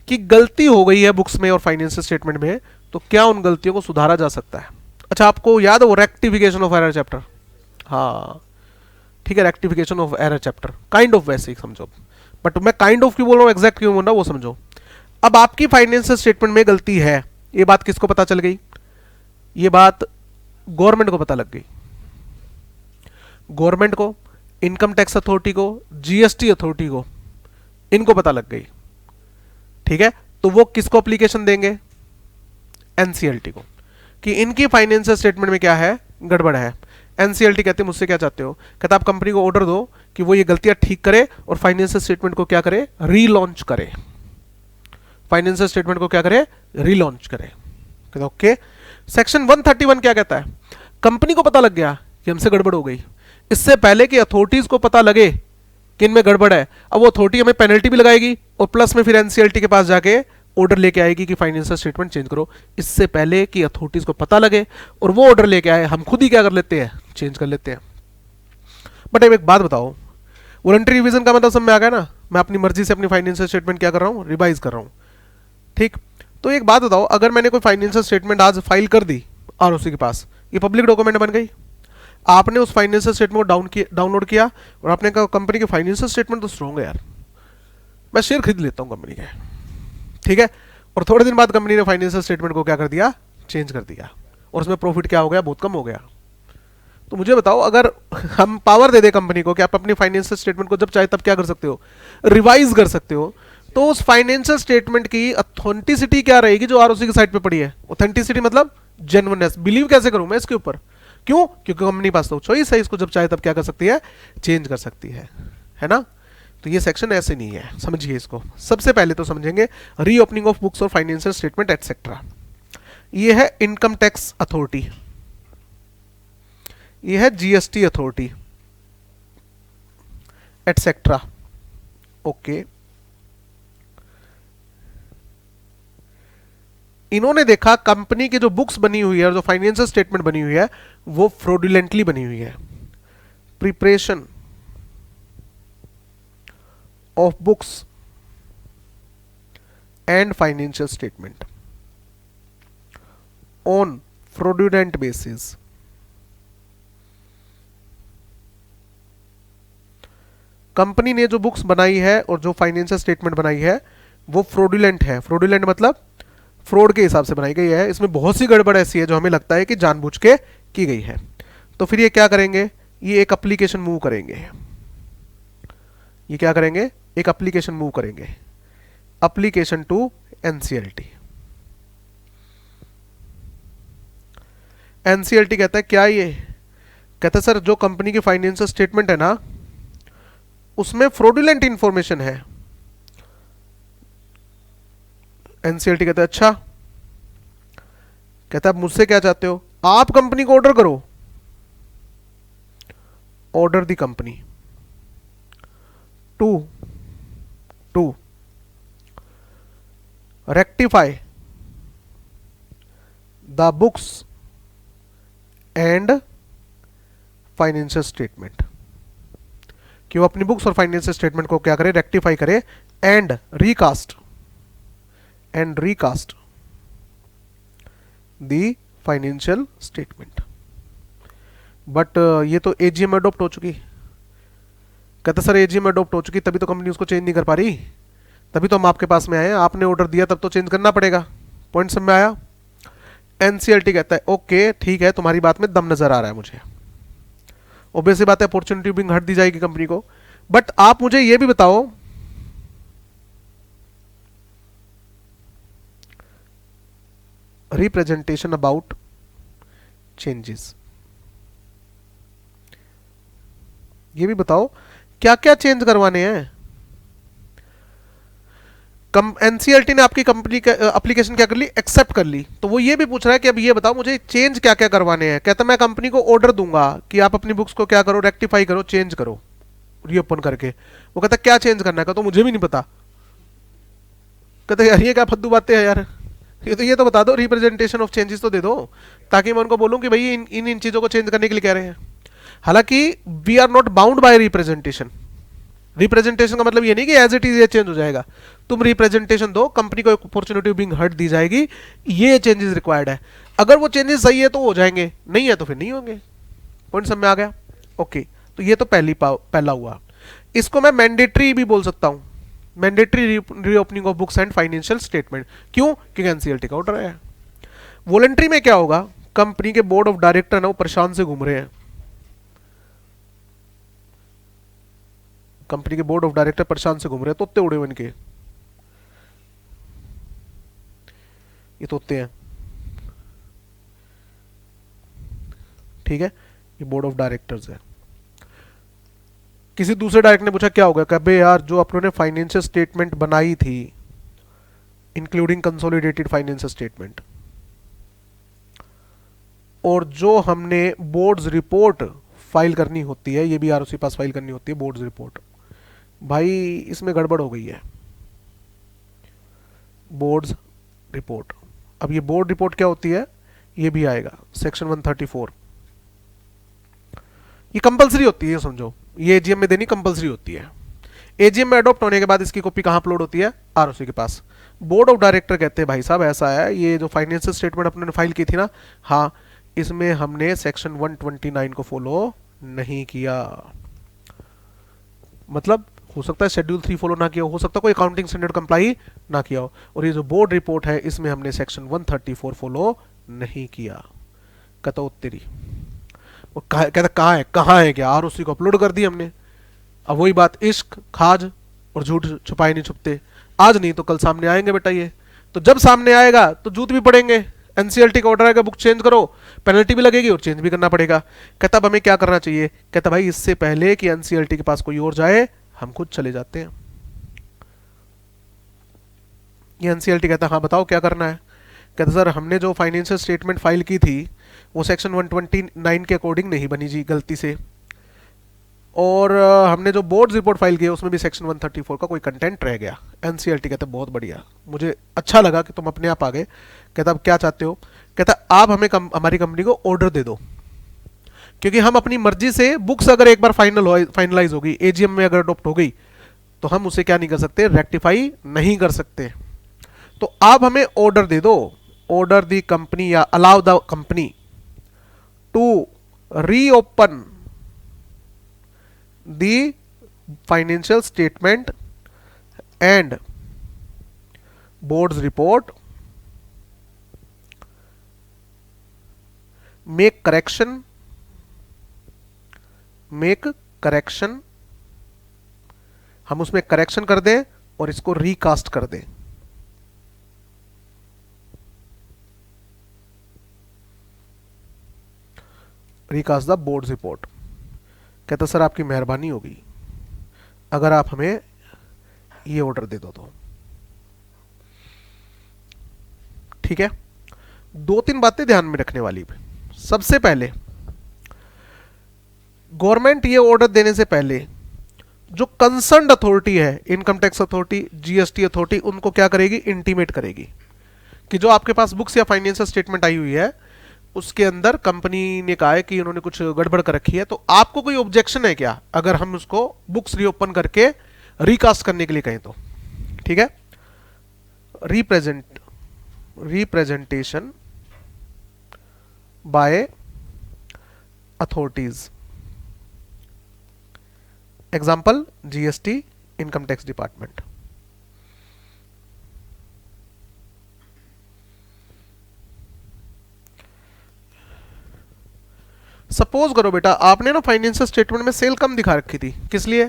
कि गलती हो गई है बुक्स में और फाइनेंशियल स्टेटमेंट में, तो क्या उन गलतियों को सुधारा जा सकता है। अच्छा, आपको याद है वो रेक्टिफिकेशन ऑफ एरर चैप्टर, हाँ ठीक है, rectification of error chapter, kind of वैसे ही समझो, बट मैं काइंड ऑफ क्यों बोल रहा हूँ, एग्जैक्ट क्यों बोल रहा हूँ वो समझो। अब आपकी फाइनेंशियल स्टेटमेंट में गलती है, ये बात किसको पता चल गई, ये बात गवर्नमेंट को पता लग गई, गवर्नमेंट को, इनकम टैक्स अथॉरिटी को, जीएसटी अथॉरिटी को, इनको पता लग गई, ठीक है। तो वो किसको एप्लीकेशन देंगे, एनसीएलटी को, कि इनकी फाइनेंशियल स्टेटमेंट में क्या है, गड़बड़ है। एनसीएलटी कहते हैं मुझसे क्या चाहते हो, कहता आप कंपनी को ऑर्डर दो कि वो ये गलतियां ठीक करे और फाइनेंशियल स्टेटमेंट को क्या करे, रीलॉन्च करे, फाइनेंशियल स्टेटमेंट को क्या करे, रीलॉन्च करे, कहता ओके। सेक्शन 131 क्या कहता है, कंपनी को पता लग गया कि हमसे गड़बड़ हो गई, इससे पहले कि अथॉरिटीज को पता लगे कि इनमें गड़बड़ है, अब वो अथॉरिटी हमें पेनल्टी भी लगाएगी और प्लस में फिर एनसीएलटी के पास जाके ऑर्डर लेके आएगी कि फाइनेंशियल स्टेटमेंट चेंज करो। इससे पहले कि अथॉरिटीज को पता लगे और वो ऑर्डर लेके आए, हम खुद ही क्या कर लेते हैं, चेंज कर लेते हैं। बट अब एक बात बताओ, वॉलंटरी रिवीजन का मतलब सब में आ गया ना, मैं अपनी मर्जी से अपनी फाइनेंशियल स्टेटमेंट क्या कर रहा हूँ, रिवाइज कर रहा हूँ। ठीक, तो एक बात बताओ, अगर मैंने कोई फाइनेंशियल स्टेटमेंट आज फाइल कर दी आरओसी के पास, ये पब्लिक डॉक्यूमेंट बन गई, आपने उस फाइनेंशियल स्टेटमेंट को डाउनलोड किया और आपने कहा कंपनी के फाइनेंशियल स्टेटमेंट तो स्ट्रॉन्ग है यार, मैं शेयर खरीद लेता हूँ कंपनी के। ठीक है, और थोड़े दिन बाद कंपनी ने फाइनेंशियल स्टेटमेंट को क्या कर दिया, चेंज कर दिया, और उसमें प्रॉफिट क्या हो गया, बहुत कम हो गया। तो मुझे बताओ, अगर हम पावर दे दे कंपनी को कि आप अपनी फाइनेंशियल स्टेटमेंट को जब चाहे तब क्या कर सकते हो, रिवाइज कर सकते हो, तो उस फाइनेंशियल स्टेटमेंट की ऑथेंटिसिटी क्या रहेगी जो आरओसी की साइट पे पड़ी है। ऑथेंटिसिटी मतलब जेन्युइननेस, बिलीव कैसे करूं मैं इसके ऊपर, क्यों, क्योंकि कंपनी पास तो चॉइस है, इसको जब चाहे तब क्या कर सकती है, चेंज कर सकती है ना। तो ये सेक्शन ऐसे नहीं है, समझिए इसको। सबसे पहले तो समझेंगे रीओपनिंग ऑफ बुक्स और फाइनेंशियल स्टेटमेंट एटसेट्रा। ये है इनकम टैक्स अथॉरिटी, ये है जीएसटी अथॉरिटी एटसेट्रा। ओके, इन्होंने देखा कंपनी की जो बुक्स बनी हुई है और जो फाइनेंशियल स्टेटमेंट बनी हुई है वो फ्रॉडुलेंटली बनी हुई है। Preparation of books and financial statement on fraudulent basis, company ने जो बुक्स बनाई है और जो फाइनेंशियल स्टेटमेंट बनाई है वो फ्रॉडुलेंट है। फ्रॉडुलेंट मतलब फ्रॉड के हिसाब से बनाई गई है, इसमें बहुत सी गड़बड़ ऐसी है जो हमें लगता है कि जानबूझ के की गई है। तो फिर ये क्या करेंगे, ये एक एप्लीकेशन मूव करेंगे, ये क्या करेंगे, एक एप्लीकेशन मूव करेंगे, एप्लीकेशन टू एनसीएलटी। एनसीएलटी कहता है क्या, ये कहता है सर जो कंपनी की फाइनेंशियल स्टेटमेंट है ना उसमें फ्रॉडुलेंट इंफॉर्मेशन है। एनसीएलटी कहता है अच्छा, कहता है आप मुझसे क्या चाहते हो, आप कंपनी को ऑर्डर करो, order the company to rectify the books and financial statement, कि वो अपनी बुक्स और फाइनेंशियल स्टेटमेंट को क्या करे, रेक्टिफाई करे, and recast the financial statement. But ये तो एजीएम अडॉप्ट हो चुकी, कहते सर एजीएम अडॉप्ट हो चुकी तभी तो कंपनी उसको चेंज नहीं कर पा रही, तभी तो हम आपके पास में आए हैं, आपने ऑर्डर दिया तब तो चेंज करना पड़ेगा। पॉइंट समझ में आया। एनसीएलटी कहता है ओके ठीक है, तुम्हारी बात में दम नजर आ रहा है मुझे, ऑब्वियस सी बात है अपॉर्चुनिटी बिंग हट दी जाएगी कंपनी को, बट आप मुझे ये भी बताओ रिप्रेजेंटेशन अबाउट चेंजेस, ये भी बताओ क्या क्या चेंज करवाने हैं। एनसीएलटी ने आपकी कंपनी का एप्लीकेशन क्या कर ली, एक्सेप्ट कर ली, तो वो ये भी पूछ रहा है कि अब ये बताओ मुझे चेंज क्या क्या करवाने हैं। कहता मैं कंपनी को ऑर्डर दूंगा कि आप अपनी बुक्स को क्या करो, रेक्टिफाई करो, चेंज करो रीओपन करके। वो कहता क्या चेंज करना है, तो मुझे भी नहीं पता। कहता यार ये क्या फद्दू बातें हैं यार, ये तो बता दो, रिप्रेजेंटेशन ऑफ चेंजेस तो दे दो, ताकि मैं उनको बोलूं कि भाई इन चीजों को चेंज करने के लिए कह रहे हैं। हालांकि we are not bound by representation. Representation का मतलब ये नहीं कि एज इट इज ये चेंज हो जाएगा, तुम रिप्रेजेंटेशन दो, कंपनी को एक अपॉर्चुनिटी बिंग हर्ट दी जाएगी, ये चेंजेस रिक्वायर्ड है। अगर वो चेंजेस सही है तो हो जाएंगे, नहीं है तो फिर नहीं होंगे। पॉइंट समझ में आ गया। ओके, तो ये तो पहला हुआ। इसको मैं मैंडेटरी भी बोल सकता हूं, mandatory reopening of books and financial statement. क्यों, क्योंकि एनसीएलटी का ऑर्डर है। वॉलंटरी में क्या होगा, कंपनी के बोर्ड ऑफ डायरेक्टर ना वो परेशान से घूम रहे हैं, कंपनी के बोर्ड ऑफ डायरेक्टर परेशान से घूम रहे हैं, तोते उड़े हुए इनके, ये तोते हैं, ठीक है, ये बोर्ड ऑफ डायरेक्टर्स है। किसी दूसरे डायरेक्टर ने पूछा क्या होगा, कहे यार जो अपनों ने फाइनेंशियल स्टेटमेंट बनाई थी इंक्लूडिंग कंसोलिडेटेड फाइनेंशियल स्टेटमेंट, और जो हमने बोर्ड्स रिपोर्ट फाइल करनी होती है, ये भी आरओसी पास फाइल करनी होती है बोर्ड्स रिपोर्ट, भाई इसमें गड़बड़ हो गई है। बोर्ड्स रिपोर्ट, अब ये बोर्ड रिपोर्ट क्या होती है ये भी आएगा, सेक्शन 134, ये कंपलसरी होती है, समझो ये एजीएम में देनी कंपलसरी होती है। एजीएम में अडॉप्ट होने के बाद इसकी कॉपी कहाँ अपलोड होती है? आरओसी के पास। बोर्ड ऑफ डायरेक्टर कहते हैं भाई साहब ऐसा है, ये जो फाइनेंशियल स्टेटमेंट अपने फाइल की थी ना, हाँ इसमें हमने सेक्शन 129 को फॉलो नहीं किया। मतलब हो सकता है शेड्यूल 3 फॉलो ना किया हो सकता है कोई अकाउंटिंग स्टैंडर्ड कंप्लाई ना किया हो, और ये जो बोर्ड रिपोर्ट है इसमें हमने सेक्शन 134 फॉलो नहीं किया। कहता हो तेरी, वो कहता कहाँ है क्या? आरओसी को अपलोड कर दी हमने। अब वही बात, इश्क खाज और झूठ छुपाए नहीं छुपते, आज नहीं तो कल सामने आएंगे बेटा ये। तो जब सामने आएगा तो जूत भी पड़ेंगे। एनसीएलटी का ऑर्डर आएगा, बुक चेंज करो, पेनल्टी भी लगेगी और चेंज भी करना पड़ेगा। कहता अब हमें क्या करना चाहिए? कहता भाई इससे पहले कि एनसीएलटी के पास कोई और जाए हम खुद चले जाते हैं। ये एनसीएलटी कहता हाँ बताओ क्या करना है? कहता सर हमने जो फाइनेंशियल स्टेटमेंट फाइल की थी वो सेक्शन 129 के अकॉर्डिंग नहीं बनी जी, गलती से, और हमने जो बोर्ड रिपोर्ट फाइल की है उसमें भी सेक्शन 134 का कोई कंटेंट रह गया। एनसीएलटी कहते बहुत बढ़िया, मुझे अच्छा लगा कि तुम अपने आप आ गए। कहता अब क्या चाहते हो? कहता आप हमें हमारी कंपनी को ऑर्डर दे दो, क्योंकि हम अपनी मर्जी से बुक्स अगर एक बार फाइनलाइज हो गई, एजीएम में अगर अडॉप्ट हो गई, तो हम उसे क्या नहीं कर सकते? रेक्टिफाई नहीं कर सकते। तो आप हमें ऑर्डर दे दो, ऑर्डर दी कंपनी या allow the company to reopen the financial statement and board's report, make correction, हम उसमें करेक्शन कर दें और इसको रिकास्ट कर दें। Recast the boards report. कहता सर आपकी मेहरबानी होगी अगर आप हमें ये ऑर्डर दे दो तो। ठीक है, दो तीन बातें ध्यान में रखने वाली। सबसे पहले गवर्नमेंट ये ऑर्डर देने से पहले जो कंसर्न्ड अथॉरिटी है, income tax authority, GST authority, उनको क्या करेगी? इंटीमेट करेगी कि जो आपके पास बुक्स या फाइनेंशियल स्टेटमेंट आई हुई है उसके अंदर कंपनी ने कहा है कि उन्होंने कुछ गड़बड़ कर रखी है, तो आपको कोई ऑब्जेक्शन है क्या अगर हम उसको बुक्स रीओपन करके रिकास्ट करने के लिए कहें तो? ठीक है, representation bye authorities, example GST, income tax department. Suppose करो बेटा आपने ना फाइनेंशियल स्टेटमेंट में सेल कम दिखा रखी थी, किस लिए?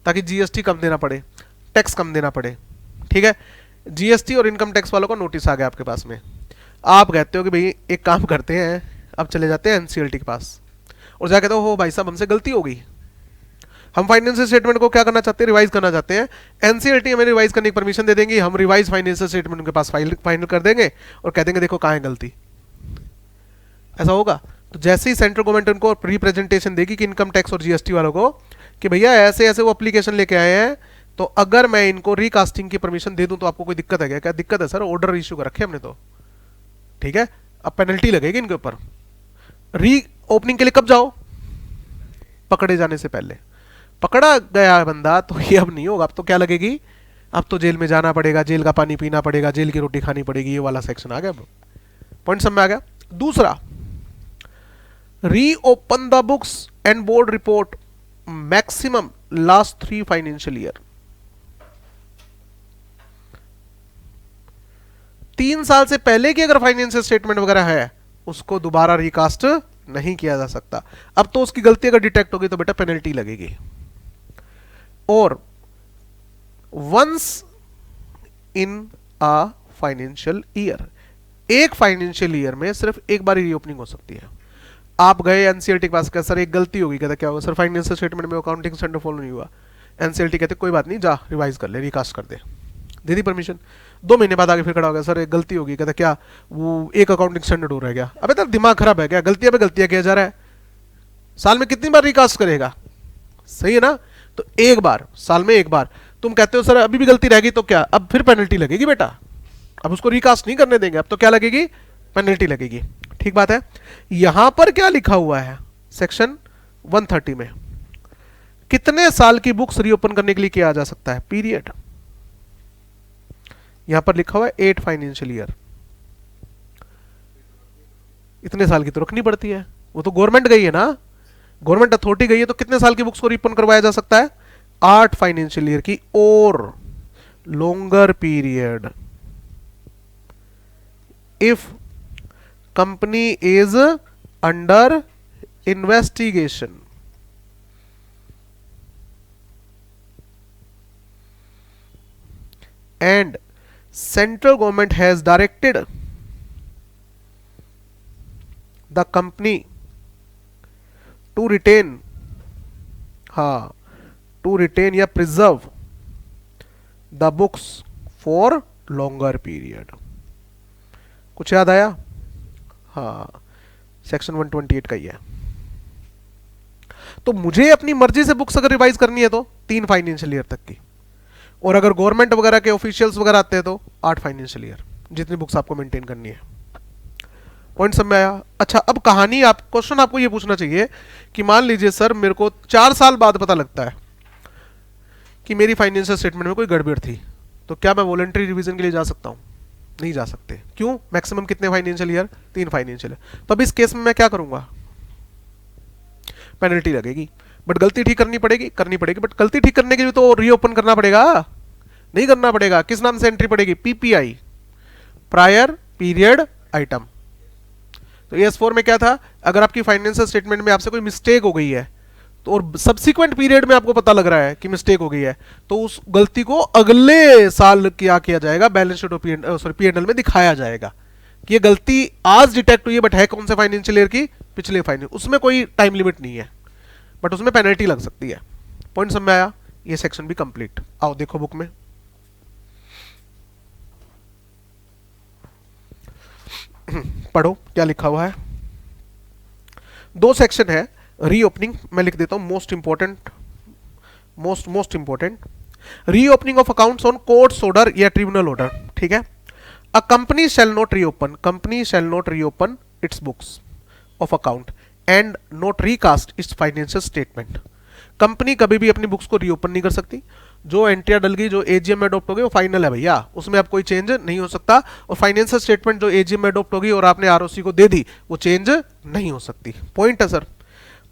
ताकि जीएसटी कम देना पड़े, टैक्स कम देना पड़े। ठीक है, जीएसटी और इनकम टैक्स वालों का नोटिस आ गया आपके पास में, आप कहते हो कि भाई एक काम करते हैं, अब चले जाते हैं एनसीएलटी के पास और जाके कहते हो भाई साहब हमसे गलती हो गई, हम फाइनेंशियल स्टेटमेंट को क्या करना चाहते हैं? रिवाइज करना चाहते हैं। एनसीएलटी हमें रिवाइज करने की परमिशन दे देंगी, हम रिवाइज फाइनेंशियल स्टेटमेंट उनके पास फाइनल कर देंगे और कह देंगे देखो कहाँ है गलती। ऐसा होगा? तो जैसे ही सेंट्रल गवर्नमेंट उनको रिप्रेजेंटेशन देगी कि इनकम टैक्स और जीएसटी वालों को कि भैया ऐसे ऐसे वो एप्लीकेशन लेके आए हैं, तो अगर मैं इनको रिकास्टिंग की परमिशन दे दूं तो आपको कोई दिक्कत है क्या? क्या दिक्कत है सर? ऑर्डर इशू कर रखे हमने तो। ठीक है, अब पेनल्टी लगेगी इनके ऊपर। री ओपनिंग के लिए कब जाओ? पकड़े जाने से पहले। पकड़ा गया बंदा तो ये अब नहीं होगा, अब तो क्या लगेगी? अब तो जेल में जाना पड़ेगा, जेल का पानी पीना पड़ेगा, जेल की रोटी खानी पड़ेगी, ये वाला सेक्शन आ गया। पॉइंट समझ में आ गया? दूसरा, reopen the books and board report maximum last 3 financial year. 3 साल से पहले की अगर फाइनेंशियल स्टेटमेंट वगैरह है उसको दोबारा रिकास्ट नहीं किया जा सकता। अब तो उसकी गलती अगर डिटेक्ट होगी तो बेटा पेनल्टी लगेगी। और once in a financial year, एक फाइनेंशियल ईयर में सिर्फ एक बार रीओपनिंग हो सकती है। आप गए एनसीएलटी के पास, कहा सर एक गलती होगी, कहता क्या होगा? सर फाइनेंशियल स्टेटमेंट में अकाउंटिंग स्टैंडर्ड फॉलो नहीं हुआ। एनसीएलटी कहते कोई बात नहीं, जा रिवाइज कर ले, रिकास्ट कर दे, दे दी परमिशन। 2 महीने बाद आगे फिर खड़ा हो गया, सर एक गलती होगी, कहता क्या? वो एक अकाउंटिंग स्टैंडर्ड हो रह गया। अबे तेरा दिमाग खराब है क्या? गलतियां पे गलतियां किया जा रहा है, साल में कितनी बार रिकास्ट करेगा? सही है ना? तो एक बार, साल में एक बार। तुम कहते हो सर अभी भी गलती रहेगी तो क्या? अब फिर पेनल्टी लगेगी बेटा, अब उसको रिकास्ट नहीं करने देंगे, अब तो क्या लगेगी? पेनल्टी लगेगी। ठीक बात है। यहां पर क्या लिखा हुआ है सेक्शन 130 में? कितने साल की बुक्स रीओपन करने के लिए किया जा सकता है? पीरियड। यहां पर लिखा हुआ है 8 फाइनेंशियल ईयर। इतने साल की तो रखनी पड़ती है, वो तो गवर्नमेंट गई है ना, गवर्नमेंट अथॉरिटी गई है, तो कितने साल की बुक्स को रीओपन करवाया जा सकता है? 8 फाइनेंशियल ईयर की और longer period if company is under investigation and central government has directed the company to retain या preserve the books for longer period. कुछ याद आया? हाँ, सेक्शन 128 का ही है। तो मुझे अपनी मर्जी से बुक्स अगर रिवाइज करनी है तो 3 फाइनेंशियल ईयर तक की, और अगर गवर्नमेंट वगैरह के ऑफिशियल्स वगैरह आते हैं तो 8 फाइनेंशियल ईयर, जितनी बुक्स आपको मेंटेन करनी है। पॉइंट समझ में आया? अच्छा, अब कहानी क्वेश्चन आपको ये पूछना चाहिए कि मान लीजिए सर मेरे को 4 साल बाद पता लगता है कि मेरी फाइनेंशियल स्टेटमेंट में कोई गड़बड़ थी, तो क्या मैं वॉलंटरी रिवीजन के लिए जा सकता हूं? नहीं जा सकते। क्यों? मैक्सिमम कितने फाइनेंशियल ईयर? 3 financial year. तो अब इस केस में मैं क्या करूंगा? पेनल्टी लगेगी, बट गलती ठीक करनी पड़ेगी, बट गलती ठीक करने के लिए तो रीओपन करना पड़ेगा, नहीं करना पड़ेगा। किस नाम से एंट्री पड़ेगी? PPI, prior period item. तो एस4 में क्या था? अगर आपकी फाइनेंशियल स्टेटमेंट में आपसे कोई मिस्टेक हो गई है तो, और सब्सिक्वेंट पीरियड में आपको पता लग रहा है कि मिस्टेक हो गई है, तो उस गलती को अगले साल क्या किया जाएगा? बैलेंस शीट और पीएनएल में दिखाया जाएगा कि ये गलती आज डिटेक्ट हुई है, बट है कौन से फाइनेंशियल ईयर की? पिछले फाइनेंशियल। उसमें कोई टाइम लिमिट नहीं है, बट उसमें पेनल्टी लग सकती है। पॉइंट समझ में आया? ये सेक्शन भी कंप्लीट। आओ देखो बुक में, पढ़ो क्या लिखा हुआ है। 2 सेक्शन है। रीओपनिंग मैं लिख देता हूं, most important. Reopening of accounts on courts order या ट्रिब्यूनल ऑर्डर। ठीक है। A company shall not reopen it's books of account and not recast it's financial statement. Company कभी भी अपनी बुक्स को रीओपन नहीं कर सकती। जो एंट्रिया डल गई, जो एजीएम में अडॉप्ट हो गई, वो फाइनल है भैया, उसमें अब कोई चेंज नहीं हो सकता। और फाइनेंशियल स्टेटमेंट जो एजीएम में अडॉप्ट हो गई और आपने आरओसी को दे दी, वो चेंज नहीं हो सकती। पॉइंट है sir.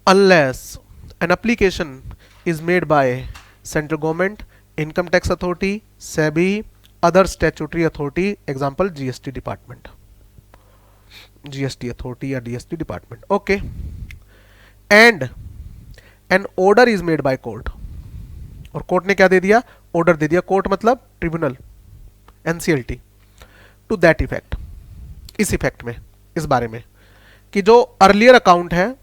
unless an application is made by central government, income tax authority, SEBI, other statutory authority, example GST department, GST authority या DST department, okay, and an order is made by court, और court ने क्या दे दिया? Order दे दिया। Court मतलब tribunal, NCLT, to that effect, इस इफेक्ट में, इस बारे में कि जो अर्लियर अकाउंट है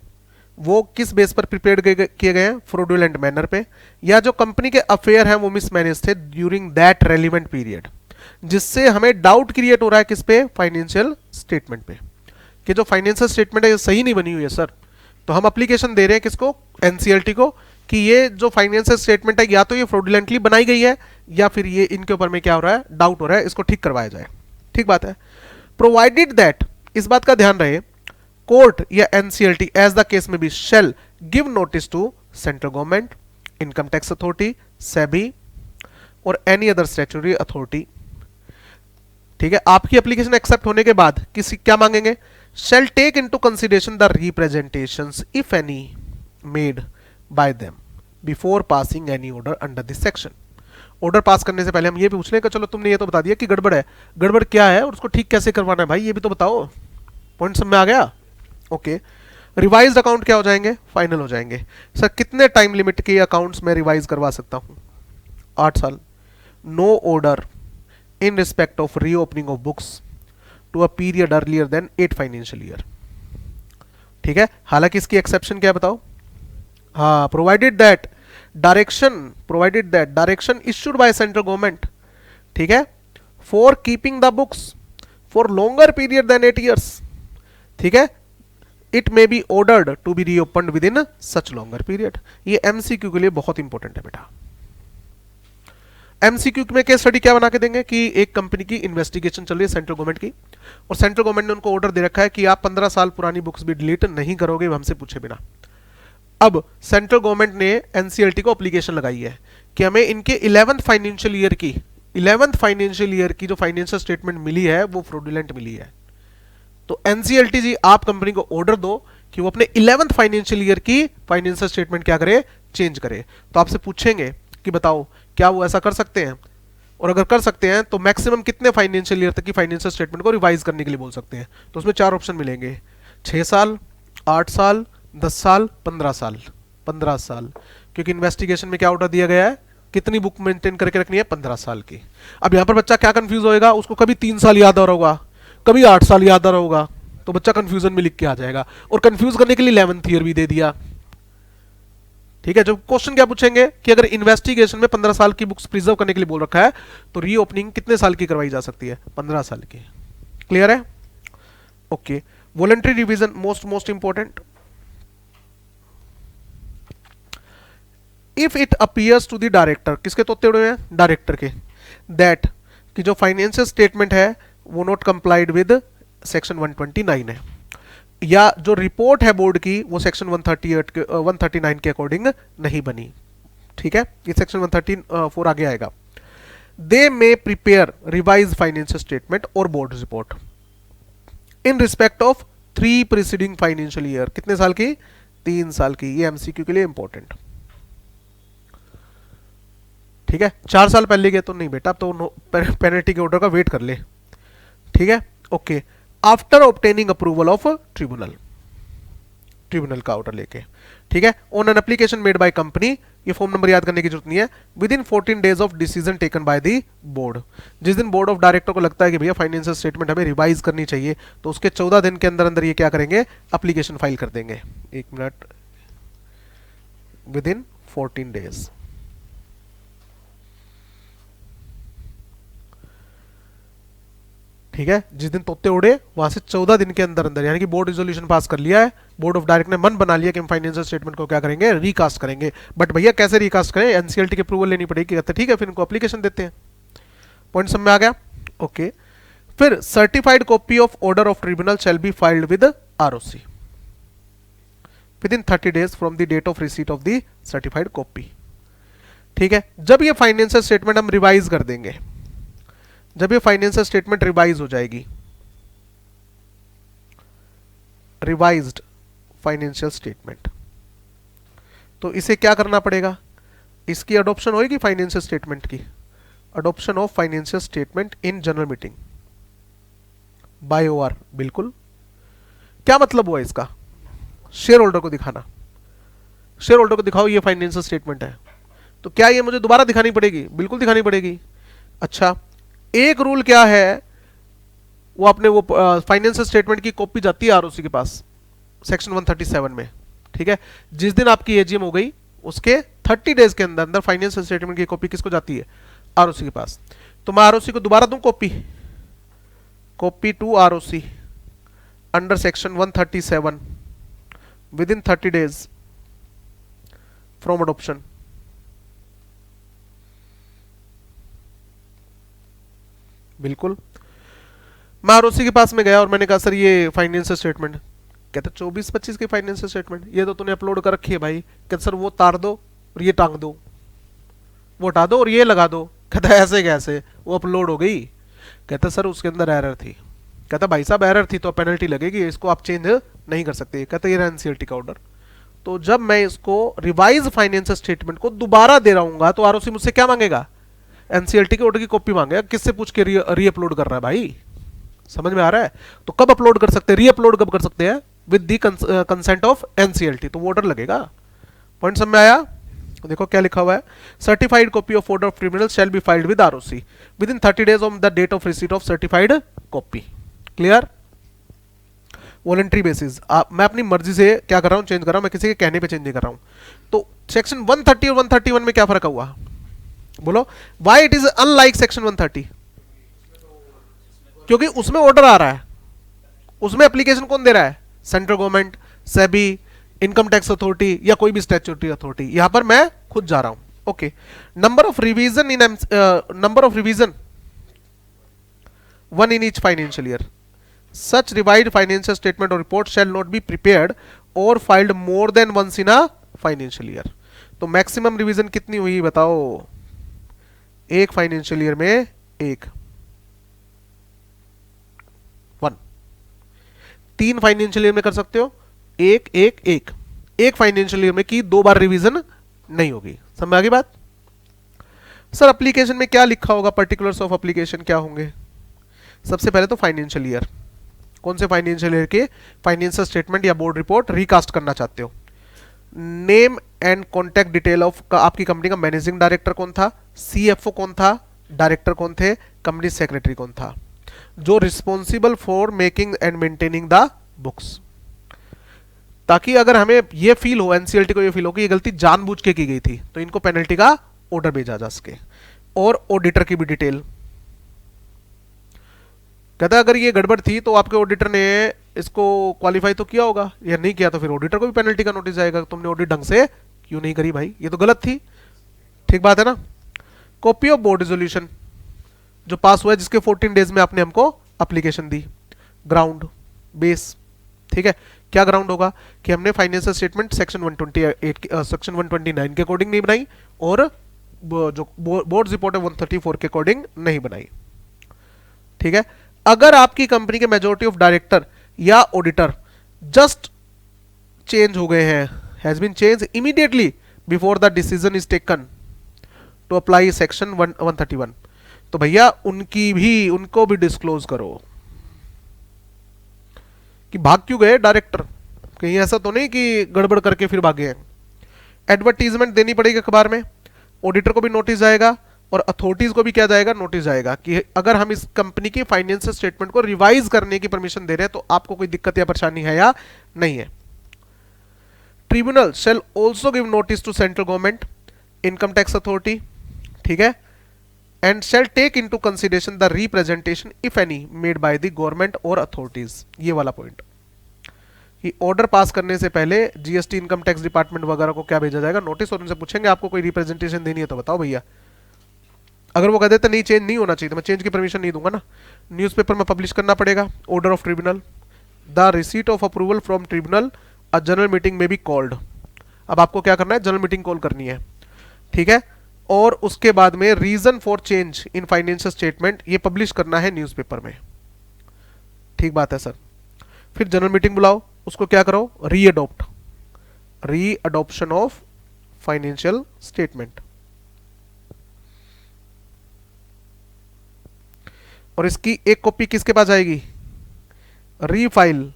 वो किस बेस पर प्रिपेयर किए गए हैं? फ्रॉडुलेंट मैनर पे, या जो कंपनी के अफेयर हैं वो मिसमैनेज थे ड्यूरिंग दैट रेलिवेंट पीरियड, जिससे हमें डाउट क्रिएट हो रहा है किस पे? फाइनेंशियल स्टेटमेंट पे, कि जो फाइनेंशियल स्टेटमेंट है ये सही नहीं बनी हुई है सर। तो हम एप्लीकेशन दे रहे हैं किसको? NCLT को, कि ये जो फाइनेंशियल स्टेटमेंट है या तो ये फ्रॉडुलेंटली बनाई गई है, या फिर ये इनके ऊपर में क्या हो रहा है? डाउट हो रहा है, इसको ठीक करवाया जाए। ठीक बात है। प्रोवाइडेड दैट, इस बात का ध्यान रहे, कोर्ट या NCLT एज द केस में भी shall give notice to central government, income tax authority, SEBI और एनी अदर स्टैट्यूटरी अथॉरिटी। ठीक है। आपकी एप्लीकेशन एक्सेप्ट होने के बाद किसी क्या मांगेंगे? Shall take into consideration the representations if any made by them before passing any order under this section. Order pass करने से पहले हम ये भी पूछ लें कि चलो तुमने ये तो बता दिया कि गड़बड़ है, गड़बड़ क्या है और उसको ठीक कैसे करवाना है भाई, ये भी तो बताओ। पॉइंट समझ में आ गया? ओके। रिवाइज्ड अकाउंट क्या हो जाएंगे? फाइनल हो जाएंगे। सर कितने टाइम लिमिट के अकाउंट्स में रिवाइज करवा सकता हूं? 8 साल। No order in respect of reopening of books to a period earlier than 8 financial year. ठीक है। हालांकि इसकी एक्सेप्शन क्या बताओ? हाँ, provided that direction issued by central government, ठीक है, for keeping the books for longer period than 8 years. ठीक है। It may be ordered to be reopened within such longer period. ये एमसीक्यू के लिए बहुत इंपॉर्टेंट है बेटा। एमसीक्यू में केस स्टडी क्या बना के देंगे कि एक कंपनी की इन्वेस्टिगेशन चल रही है सेंट्रल गवर्नमेंट की, और सेंट्रल गवर्नमेंट ने उनको ऑर्डर दे रखा है कि आप 15 साल पुरानी बुक्स भी डिलीट नहीं करोगे हमसे पूछे बिना। अब सेंट्रल गवर्नमेंट ने एनसीएलटी को एप्लीकेशन लगाई है कि हमें इनके 11th फाइनेंशियल ईयर की जो फाइनेंशियल स्टेटमेंट मिली है वो फ्रॉडुलेंट मिली है। तो एनसीएलटी जी आप कंपनी को ऑर्डर दो कि वो अपने 11th फाइनेंशियल ईयर की फाइनेंशियल स्टेटमेंट क्या करे, चेंज करे। तो आपसे पूछेंगे कि बताओ क्या वो ऐसा कर सकते हैं, और अगर कर सकते हैं तो मैक्सिमम कितने फाइनेंशियल ईयर तक की फाइनेंशियल स्टेटमेंट को रिवाइज करने के लिए बोल सकते हैं। तो उसमें 4 ऑप्शन मिलेंगे, 6 साल, 8 साल, 10 साल, 15 साल। 15 साल, क्योंकि इन्वेस्टिगेशन में क्या ऑर्डर दिया गया है, कितनी बुक मेंटेन करके रखनी है, 15 साल की। अब यहां पर बच्चा क्या कंफ्यूज होएगा, उसको कभी 3 साल याद आ रहा होगा, कभी 8 साल याद आ रहा होगा, तो बच्चा कंफ्यूजन में लिख के आ जाएगा। और कंफ्यूज करने के लिए 11th ईयर भी दे दिया। ठीक है, जब क्वेश्चन क्या पूछेंगे कि अगर इन्वेस्टिगेशन में 15 साल की बुक्स प्रिजर्व करने के लिए बोल रखा है तो रीओपनिंग कितने साल की करवाई जा सकती है, 15 साल की। क्लियर है? Okay. Voluntary revision most important. If it appears to the director, किसके तोते उड़े हैं, डायरेक्टर के, दैट कि जो फाइनेंशियल स्टेटमेंट है वो नॉट कंप्लाइड विद सेक्शन 129 है, या जो रिपोर्ट है बोर्ड की वो सेक्शन 139 के अकॉर्डिंग नहीं बनी। ठीक है, ये सेक्शन 134 आगे आएगा। दे मे प्रिपेयर रिवाइज फाइनेंशियल स्टेटमेंट और board report in respect of 3 preceding financial year. कितने साल की, 3 साल की। ये एमसीक्यू के लिए इंपॉर्टेंट। ठीक है, 4 साल पहले गए तो नहीं बेटा, अब तो पेनल्टी के ऑर्डर का वेट कर ले। ठीक है, okay. After obtaining approval of tribunal का ऑर्डर लेके। ठीक है, on an application made by company, ये फॉर्म नंबर याद करने की जरूरत नहीं है। With in 14 days of decision taken by the board, जिस दिन बोर्ड ऑफ डायरेक्टर को लगता है कि भैया फाइनेंशियल स्टेटमेंट हमें रिवाइज करनी चाहिए, तो उसके 14 दिन के अंदर अंदर ये क्या करेंगे, एप्लीकेशन फाइल कर देंगे। 1 मिनट, विद इन 14 डेज। ठीक है, जिस दिन तोते उड़े वहां से 14 दिन के अंदर अंदर, यानी कि बोर्ड रिजोल्यूशन पास कर लिया है, बोर्ड ऑफ डायरेक्टर ने मन बना लिया कि हम फाइनेंशियल स्टेटमेंट को क्या करेंगे, रिकास्ट करेंगे। बट भैया कैसे रिकास्ट करें, एनसीएलटी की अप्रूवल लेनी पड़ेगी। कहते ठीक है, फिर इनको एप्लीकेशन देते हैं। पॉइंट समझ में आ गया? ओके। फिर certified copy of order of tribunal shall be filed with ROC within 30 days from the date of receipt of the certified copy. ठीक है, जब ये फाइनेंशियल स्टेटमेंट हम रिवाइज कर देंगे, जब ये फाइनेंशियल स्टेटमेंट रिवाइज हो जाएगी, रिवाइज्ड फाइनेंशियल स्टेटमेंट, तो इसे क्या करना पड़ेगा, इसकी अडॉप्शन होगी फाइनेंशियल स्टेटमेंट की, adoption of financial statement in general meeting by OR. बिल्कुल, क्या मतलब हुआ इसका, शेयर होल्डर को दिखाना, शेयर होल्डर को दिखाओ ये फाइनेंशियल स्टेटमेंट है, तो क्या ये मुझे दोबारा दिखानी पड़ेगी? बिल्कुल दिखानी पड़ेगी। अच्छा, एक रूल क्या है, वो अपने वो फाइनेंशियल स्टेटमेंट की कॉपी जाती है आरओसी के पास सेक्शन 137 में। ठीक है, जिस दिन आपकी एजीएम हो गई उसके 30 डेज के अंदर अंदर फाइनेंशियल स्टेटमेंट की कॉपी किसको जाती है, आरओसी के पास। तो मैं आरओसी को दोबारा दूं copy to ROC under section 137 within 30 days from adoption. बिल्कुल, मैं आरओसी के पास में गया और मैंने कहा सर ये फाइनेंशियल स्टेटमेंट, कहते 24-25 की फाइनेंशियल स्टेटमेंट, ये तो तूने अपलोड कर रखी है भाई। कहते सर वो तार दो और ये टांग दो, वो हटा दो और ये लगा दो। कहता ऐसे कैसे, वो अपलोड हो गई। कहता सर उसके अंदर एरर थी। कहता भाई साहब एरर थी तो पेनल्टी लगेगी, इसको आप चेंज नहीं कर सकते। कहता ये एनसीएलटी का ऑर्डर। तो जब मैं इसको रिवाइज फाइनेंशियल स्टेटमेंट को दोबारा दे रहा हूँ तो आरओसी मुझसे क्या मांगेगा, एनसीएलटी के ऑर्डर की कॉपी मांगेगा। किससे पूछ के री अपलोड कर रहा है भाई, समझ में आ रहा है? तो कब अपलोड कर सकते हैं, री अपलोड कब कर सकते हैं, with the consent of NCLT, तो वो ऑर्डर लगेगा। पॉइंट समझ में आया? देखो क्या लिखा हुआ है, certified copy of order of tribunal shall be filed with ROC within 30 days on the date of receipt of certified copy. Clear? Voluntary basis, मैं अपनी मर्जी से क्या कर रहा हूं, चेंज कर रहा हूं, मैं किसी के कहने पे चेंज नहीं कर रहा हूं। तो सेक्शन 130 और 131 में क्या फर्क हुआ, बोलो why it is unlike section 130? क्योंकि उसमें ऑर्डर आ रहा है, उसमें एप्लीकेशन कौन दे रहा है, central government, SEBI, income tax authority या कोई भी स्टैट्यूटरी अथॉरिटी। यहां पर मैं खुद जा रहा हूं। Okay, number of revision in number of revision 1 in each financial year. Such revised financial statement or report shall not be prepared or filed more than once in a financial year. तो maximum revision कितनी हुई बताओ? एक financial year में एक, 1। 3 financial year में कर सकते हो, एक एक एक। एक फाइनेंशियल ईयर में की 2 बार रिवीजन नहीं होगी। समझ में आ गई बात? सर एप्लीकेशन में क्या लिखा होगा? पर्टिकुलर्स ऑफ एप्लीकेशन क्या होंगे? सबसे पहले तो फाइनेंशियल ईयर, कौन से फाइनेंशियल ईयर के फाइनेंशियल स्टेटमेंट या बोर्ड रिपोर्ट रिकास्ट करना चाहते हो। Name and contact detail of आपकी कंपनी का मैनेजिंग डायरेक्टर कौन था, सीएफओ कौन था, डायरेक्टर कौन थे, कंपनी सेक्रेटरी कौन था, जो responsible for making and maintaining the books. ताकि अगर हमें ये फील हो, एनसीएलटी को ये फील हो कि ये गलती जानबूझ के की गई थी, तो इनको पेनल्टी का ऑर्डर भेजा जा सके। और ऑडिटर की भी डिटेल, कहता अगर ये गड़बड़ थी तो आपके ऑडिटर ने इसको क्वालिफाई तो किया होगा, या नहीं किया तो फिर ऑडिटर को भी पेनल्टी का नोटिस आएगा, तुमने ऑडिट ढंग से क्यों नहीं करी भाई, ये तो गलत थी। ठीक बात है ना? कॉपी ऑफ बोर्ड रेजोल्यूशन जो पास हुआ है, जिसके 14 डेज में आपने हमको एप्लीकेशन दी। ग्राउंड बेस, ठीक है, क्या ग्राउंड होगा कि हमने फाइनेंशियल स्टेटमेंट सेक्शन 128 सेक्शन 129 के अकॉर्डिंग नहीं बनाई, और जो बोर्ड रिपोर्ट है 134 के अकॉर्डिंग नहीं बनाई। ठीक है, अगर आपकी कंपनी के मेजॉरिटी ऑफ डायरेक्टर या ऑडिटर जस्ट चेंज हो गए हैं, has been change immediately before the decision is taken to apply section 131, तो भैया उनको भी डिस्क्लोज करो कि भाग क्यों गए डायरेक्टर, कहीं ऐसा तो नहीं कि गड़बड़ करके फिर भागे हैं। एडवर्टीजमेंट देनी पड़ेगी अखबार में, ऑडिटर को भी नोटिस जाएगा और अथॉरिटीज को भी क्या जाएगा, नोटिस जाएगा कि अगर हम इस कंपनी की फाइनेंशियल स्टेटमेंट को रिवाइज करने की परमिशन दे रहे हैं तो आपको कोई दिक्कत या परेशानी है या नहीं है। Tribunal shall also give notice to central government, income tax authority, ठीक है, and shall take into consideration the representation if any made by the government और अथॉरिटीज। ये वाला पॉइंट, ये ऑर्डर पास करने से पहले जीएसटी इनकम टैक्स डिपार्टमेंट वगैरह को क्या भेजा जाएगा, नोटिस, और उनसे पूछेंगे आपको कोई रिप्रेजेंटेशन देनी है तो बताओ भैया। अगर वो कह देते नहीं चेंज नहीं होना चाहिए तो मैं चेंज की परमिशन नहीं दूंगा ना। न्यूज़पेपर में पब्लिश करना पड़ेगा। Order of tribunal, the receipt of approval from tribunal, a general meeting में बी कॉल्ड। अब आपको क्या करना है, जनरल मीटिंग कॉल करनी है, ठीक है, और उसके बाद में reason for change in financial statement ये पब्लिश करना है न्यूज़पेपर में। ठीक बात है सर। फिर जनरल मीटिंग बुलाओ, उसको क्या करो, रीअडॉप्शन ऑफ फाइनेंशियल स्टेटमेंट, और इसकी एक कॉपी किसके पास जाएगी, रीफाइल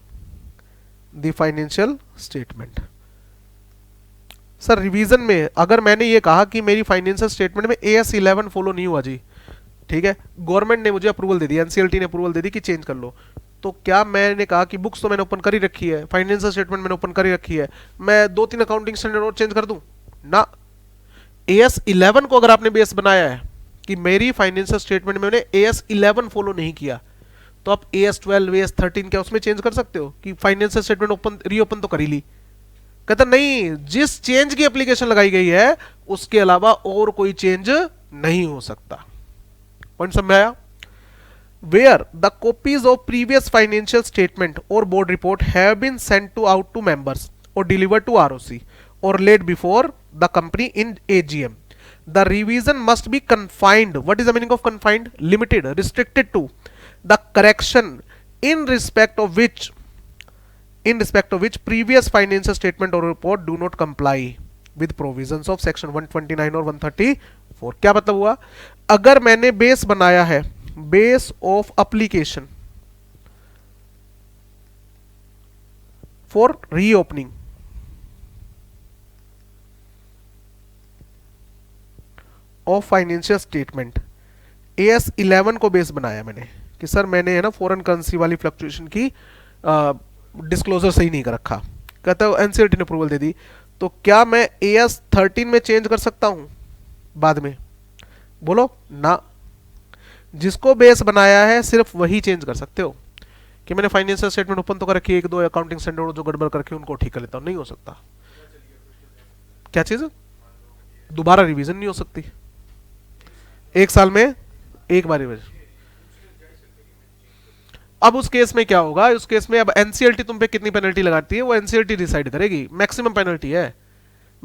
the financial statement. Sir revision में अगर मैंने ये कहा कि मेरी फाइनेंशियल स्टेटमेंट में AS 11 फॉलो नहीं हुआ जी, ठीक है, गवर्नमेंट ने मुझे अप्रूवल दे दी, एनसीएलटी ने अप्रूवल दे दी कि चेंज कर लो, तो क्या मैंने कहा कि बुक्स तो मैंने ओपन करी रखी है, फाइनेंशियल स्टेटमेंट मैंने ओपन करी रखी है, मैं 2-3 अकाउंटिंग स्टैंडर्ड और चेंज कर दूं ना। AS 11 को अगर आपने बेस बनाया है कि मेरी फाइनेंशियल स्टेटमेंट में मैंने AS 11 फॉलो नहीं किया, तो आप AS 12, AS 13 क्या उसमें चेंज कर सकते हो कि फाइनेंशियल स्टेटमेंट ओपन रीओपन तो कर ही ली। कहता नहीं, जिस चेंज की एप्लीकेशन लगाई गई है उसके अलावा और कोई चेंज नहीं हो सकता। पॉइंट समझ में आया? Where the copies of previous financial statement और board report have been sent to out to members और डिलीवर्ड टू ROC और laid before the company in AGM, the revision must be confined. What is the meaning of confined? Limited, restricted to the correction in respect of which previous financial statement or report do not comply with provisions of section 129 और 134। क्या मतलब हुआ, अगर मैंने base बनाया है, base of application for reopening of financial statement, AS 11 को base बनाया मैंने कि सर मैंने है ना फॉरेन करेंसी वाली फ्लक्चुएशन की डिस्क्लोजर सही नहीं कर रखा, कहता है एनसीएलटी ने अप्रूवल दे दी, तो क्या मैं AS 13 में चेंज कर सकता हूं बाद में? बोलो ना। जिसको बेस बनाया है सिर्फ वही चेंज कर सकते हो कि मैंने फाइनेंशियल स्टेटमेंट ओपन तो कर रखी है, 1-2 अकाउंटिंग स्टैंडर्ड जो गड़बड़ करके उनको ठीक कर लेता हूं, नहीं हो सकता। क्या चीज? दोबारा रिवीजन नहीं हो सकती, 1 साल में एक बार रिवीजन। अब उस केस में क्या होगा, उस केस में अब एनसीएलटी तुम पे कितनी पेनल्टी लगाती है वो एनसीएलटी डिसाइड करेगी, मैक्सिमम पेनल्टी है,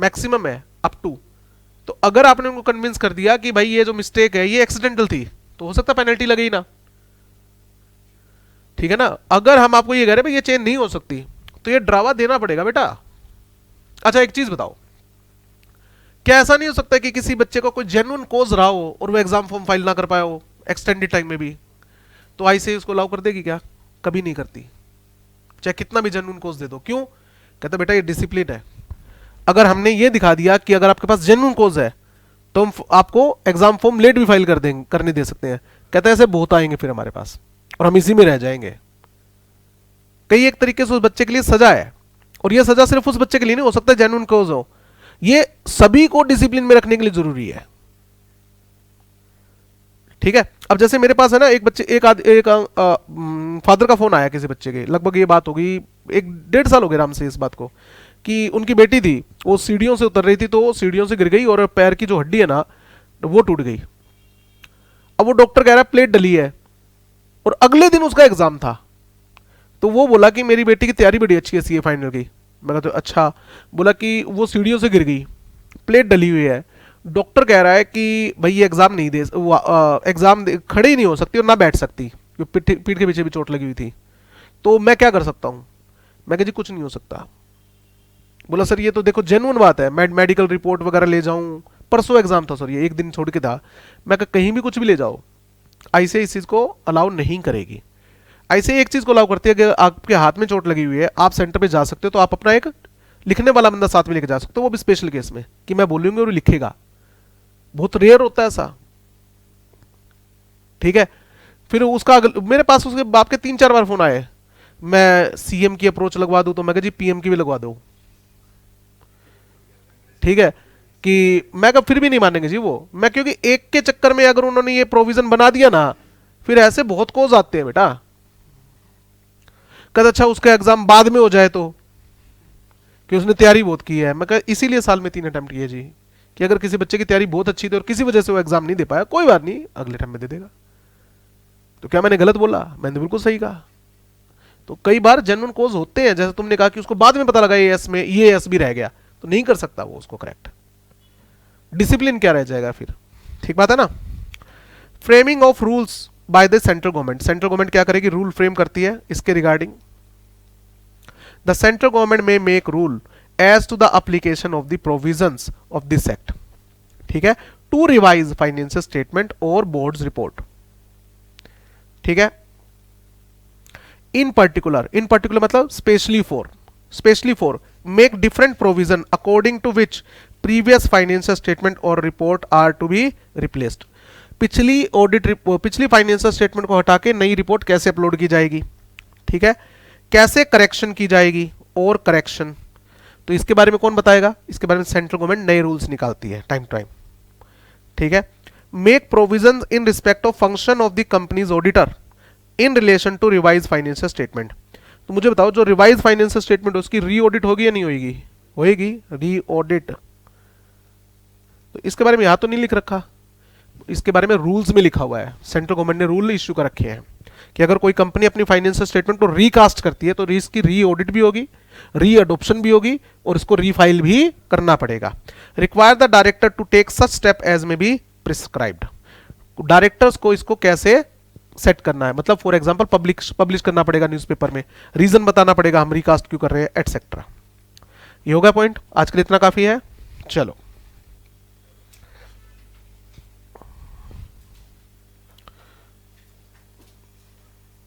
मैक्सिमम है अप टू। तो अगर आपने उनको कन्विंस कर दिया कि भाई ये जो मिस्टेक है ये एक्सीडेंटल थी, तो हो सकता है पेनल्टी लगे ही ना, ठीक है ना। अगर हम आपको ये कह रहे हैं भाई ये चेंज नहीं हो सकती, तो ये ड्रावा देना पड़ेगा बेटा। अच्छा एक चीज बताओ, क्या ऐसा नहीं हो सकता कि किसी बच्चे को कोई जेन्युइन कॉज रहा हो और वो एग्जाम फॉर्म फाइल ना कर पाया हो एक्सटेंडेड टाइम में भी, तो आईसीएआई उसको अलाउ कर देगी क्या? कभी नहीं करती, चाहे कितना भी जेन्युइन कॉज दे दो। क्यों? कहता बेटा ये डिसिप्लिन है। अगर हमने ये दिखा दिया कि अगर आपके पास जेन्युइन कॉज है तो हम आपको एग्जाम फॉर्म लेट भी फाइल कर देंगे, करने दे सकते हैं। कहता है ऐसे बहुत आएंगे फिर हमारे पास और हम इसी में रह जाएंगे। कई एक तरीके से उस बच्चे के लिए सजा है, और ये सजा सिर्फ उस बच्चे के लिए नहीं हो सकता जेन्युइन कॉज हो, ये सभी को डिसिप्लिन में रखने के लिए जरूरी है, ठीक है। अब जैसे मेरे पास है ना एक बच्चे एक फादर का फोन आया किसी बच्चे के, लगभग ये बात होगी 1-1.5 साल हो गए आराम से इस बात को, कि उनकी बेटी थी वो सीढ़ियों से उतर रही थी, तो सीढ़ियों से गिर गई और पैर की जो हड्डी है ना वो टूट गई। अब वो डॉक्टर कह रहा है प्लेट डली है, और अगले दिन उसका एग्जाम था। तो वो बोला कि मेरी बेटी की तैयारी बड़ी अच्छी है सीए फाइनल की। मैं कहा तो अच्छा। बोला कि वो सीढ़ियों से गिर गई, प्लेट डली हुई है, डॉक्टर कह रहा है कि भाई ये एग्जाम नहीं दे, एग्जाम खड़े ही नहीं हो सकती और ना बैठ सकती, क्योंकि पीठ के पीछे भी चोट लगी हुई थी। तो मैं क्या कर सकता हूँ? मैं कहा जी कुछ नहीं हो सकता। बोला सर ये तो देखो जेन्युइन बात है, मेडिकल रिपोर्ट वगैरह ले जाऊं, परसों एग्जाम था सर, ये एक दिन छोड़ के था। मैं कहा कहीं भी कुछ भी ले जाओ, आईसीआई इस चीज को अलाउ नहीं करेगी। आईसीआई एक चीज को अलाउ करती है कि आपके हाथ में चोट लगी हुई है, आप सेंटर पे जा सकते हो, तो आप अपना एक लिखने वाला बंदा साथ में लेके जा सकते हो, वो भी स्पेशल केस में कि मैं बोलूंगी और लिखेगा। बहुत रेयर होता है ऐसा, ठीक है। फिर उसका मेरे पास उसके बाप के 3-4 बार फोन आए, मैं सीएम की अप्रोच लगवा दूं, तो मैं कहा जी पीएम की भी लगवा दो, ठीक है। कि मैं कहा फिर भी नहीं मानेंगे जी वो, मैं क्योंकि एक के चक्कर में अगर उन्होंने ये प्रोविजन बना दिया ना, फिर ऐसे बहुत कोज आते हैं बेटा। कहता अच्छा उसका एग्जाम बाद में हो जाए तो, कि उसने तैयारी बहुत की है। मैं कहा इसीलिए साल में 3 अटेम्प्ट किए जी, कि अगर किसी बच्चे की तैयारी बहुत अच्छी थी और किसी वजह से वो एग्जाम नहीं दे पाया, कोई बात नहीं अगले टाइम में दे देगा। तो क्या मैंने गलत बोला? मैंने बिल्कुल सही कहा। तो कई बार जेन्युइन कोज होते हैं, जैसे तुमने कहा कि उसको बाद में पता लगा ये एस में ये एस भी रह गया, तो नहीं कर सकता वो उसको करेक्ट। डिसिप्लिन क्या रह जाएगा फिर, ठीक बात है ना। Framing of rules by the central government, central government क्या करेगी? रूल फ्रेम करती है इसके regarding. The central government may make rule as to the application of the provisions of this act, ठीक है, टू रिवाइज फाइनेंशियल स्टेटमेंट और board's report, ठीक है। इन पर्टिकुलर मतलब specially for make different provision according to which previous financial statement और report are to be replaced. पिछली financial statement को हटा के नई रिपोर्ट कैसे अपलोड की जाएगी, ठीक है, कैसे करेक्शन की जाएगी और करेक्शन, तो इसके बारे में कौन बताएगा? इसके बारे में सेंट्रल गवर्नमेंट नए रूल्स निकालती है टाइम टू टाइम, ठीक है। Make provision in respect of function of the companies auditor in relation to revise financial statement. तो मुझे बताओ जो रिवाइज फाइनेंशियल स्टेटमेंट उसकी री ऑडिट होगी या नहीं होगी? होगी, री ऑडिट। तो इसके बारे में यहां तो नहीं लिख रखा, इसके बारे में रूल्स में लिखा हुआ है। सेंट्रल गवर्नमेंट ने रूल इश्यू कर रखे हैं कि अगर कोई कंपनी अपनी फाइनेंशियल स्टेटमेंट को रीकास्ट करती है तो इसकी री ऑडिट भी होगी, री अडोप्शन भी होगी और इसको रीफाइल भी करना पड़ेगा। Require the director to take such step as may be prescribed. Directors को इसको कैसे सेट करना है, मतलब फॉर एग्जांपल पब्लिश करना पड़ेगा न्यूज़पेपर में, रीजन बताना पड़ेगा हम रिकास्ट क्यों कर रहे हैं, एटसेट्रा। ये होगा पॉइंट। आज के लिए इतना काफी है, चलो।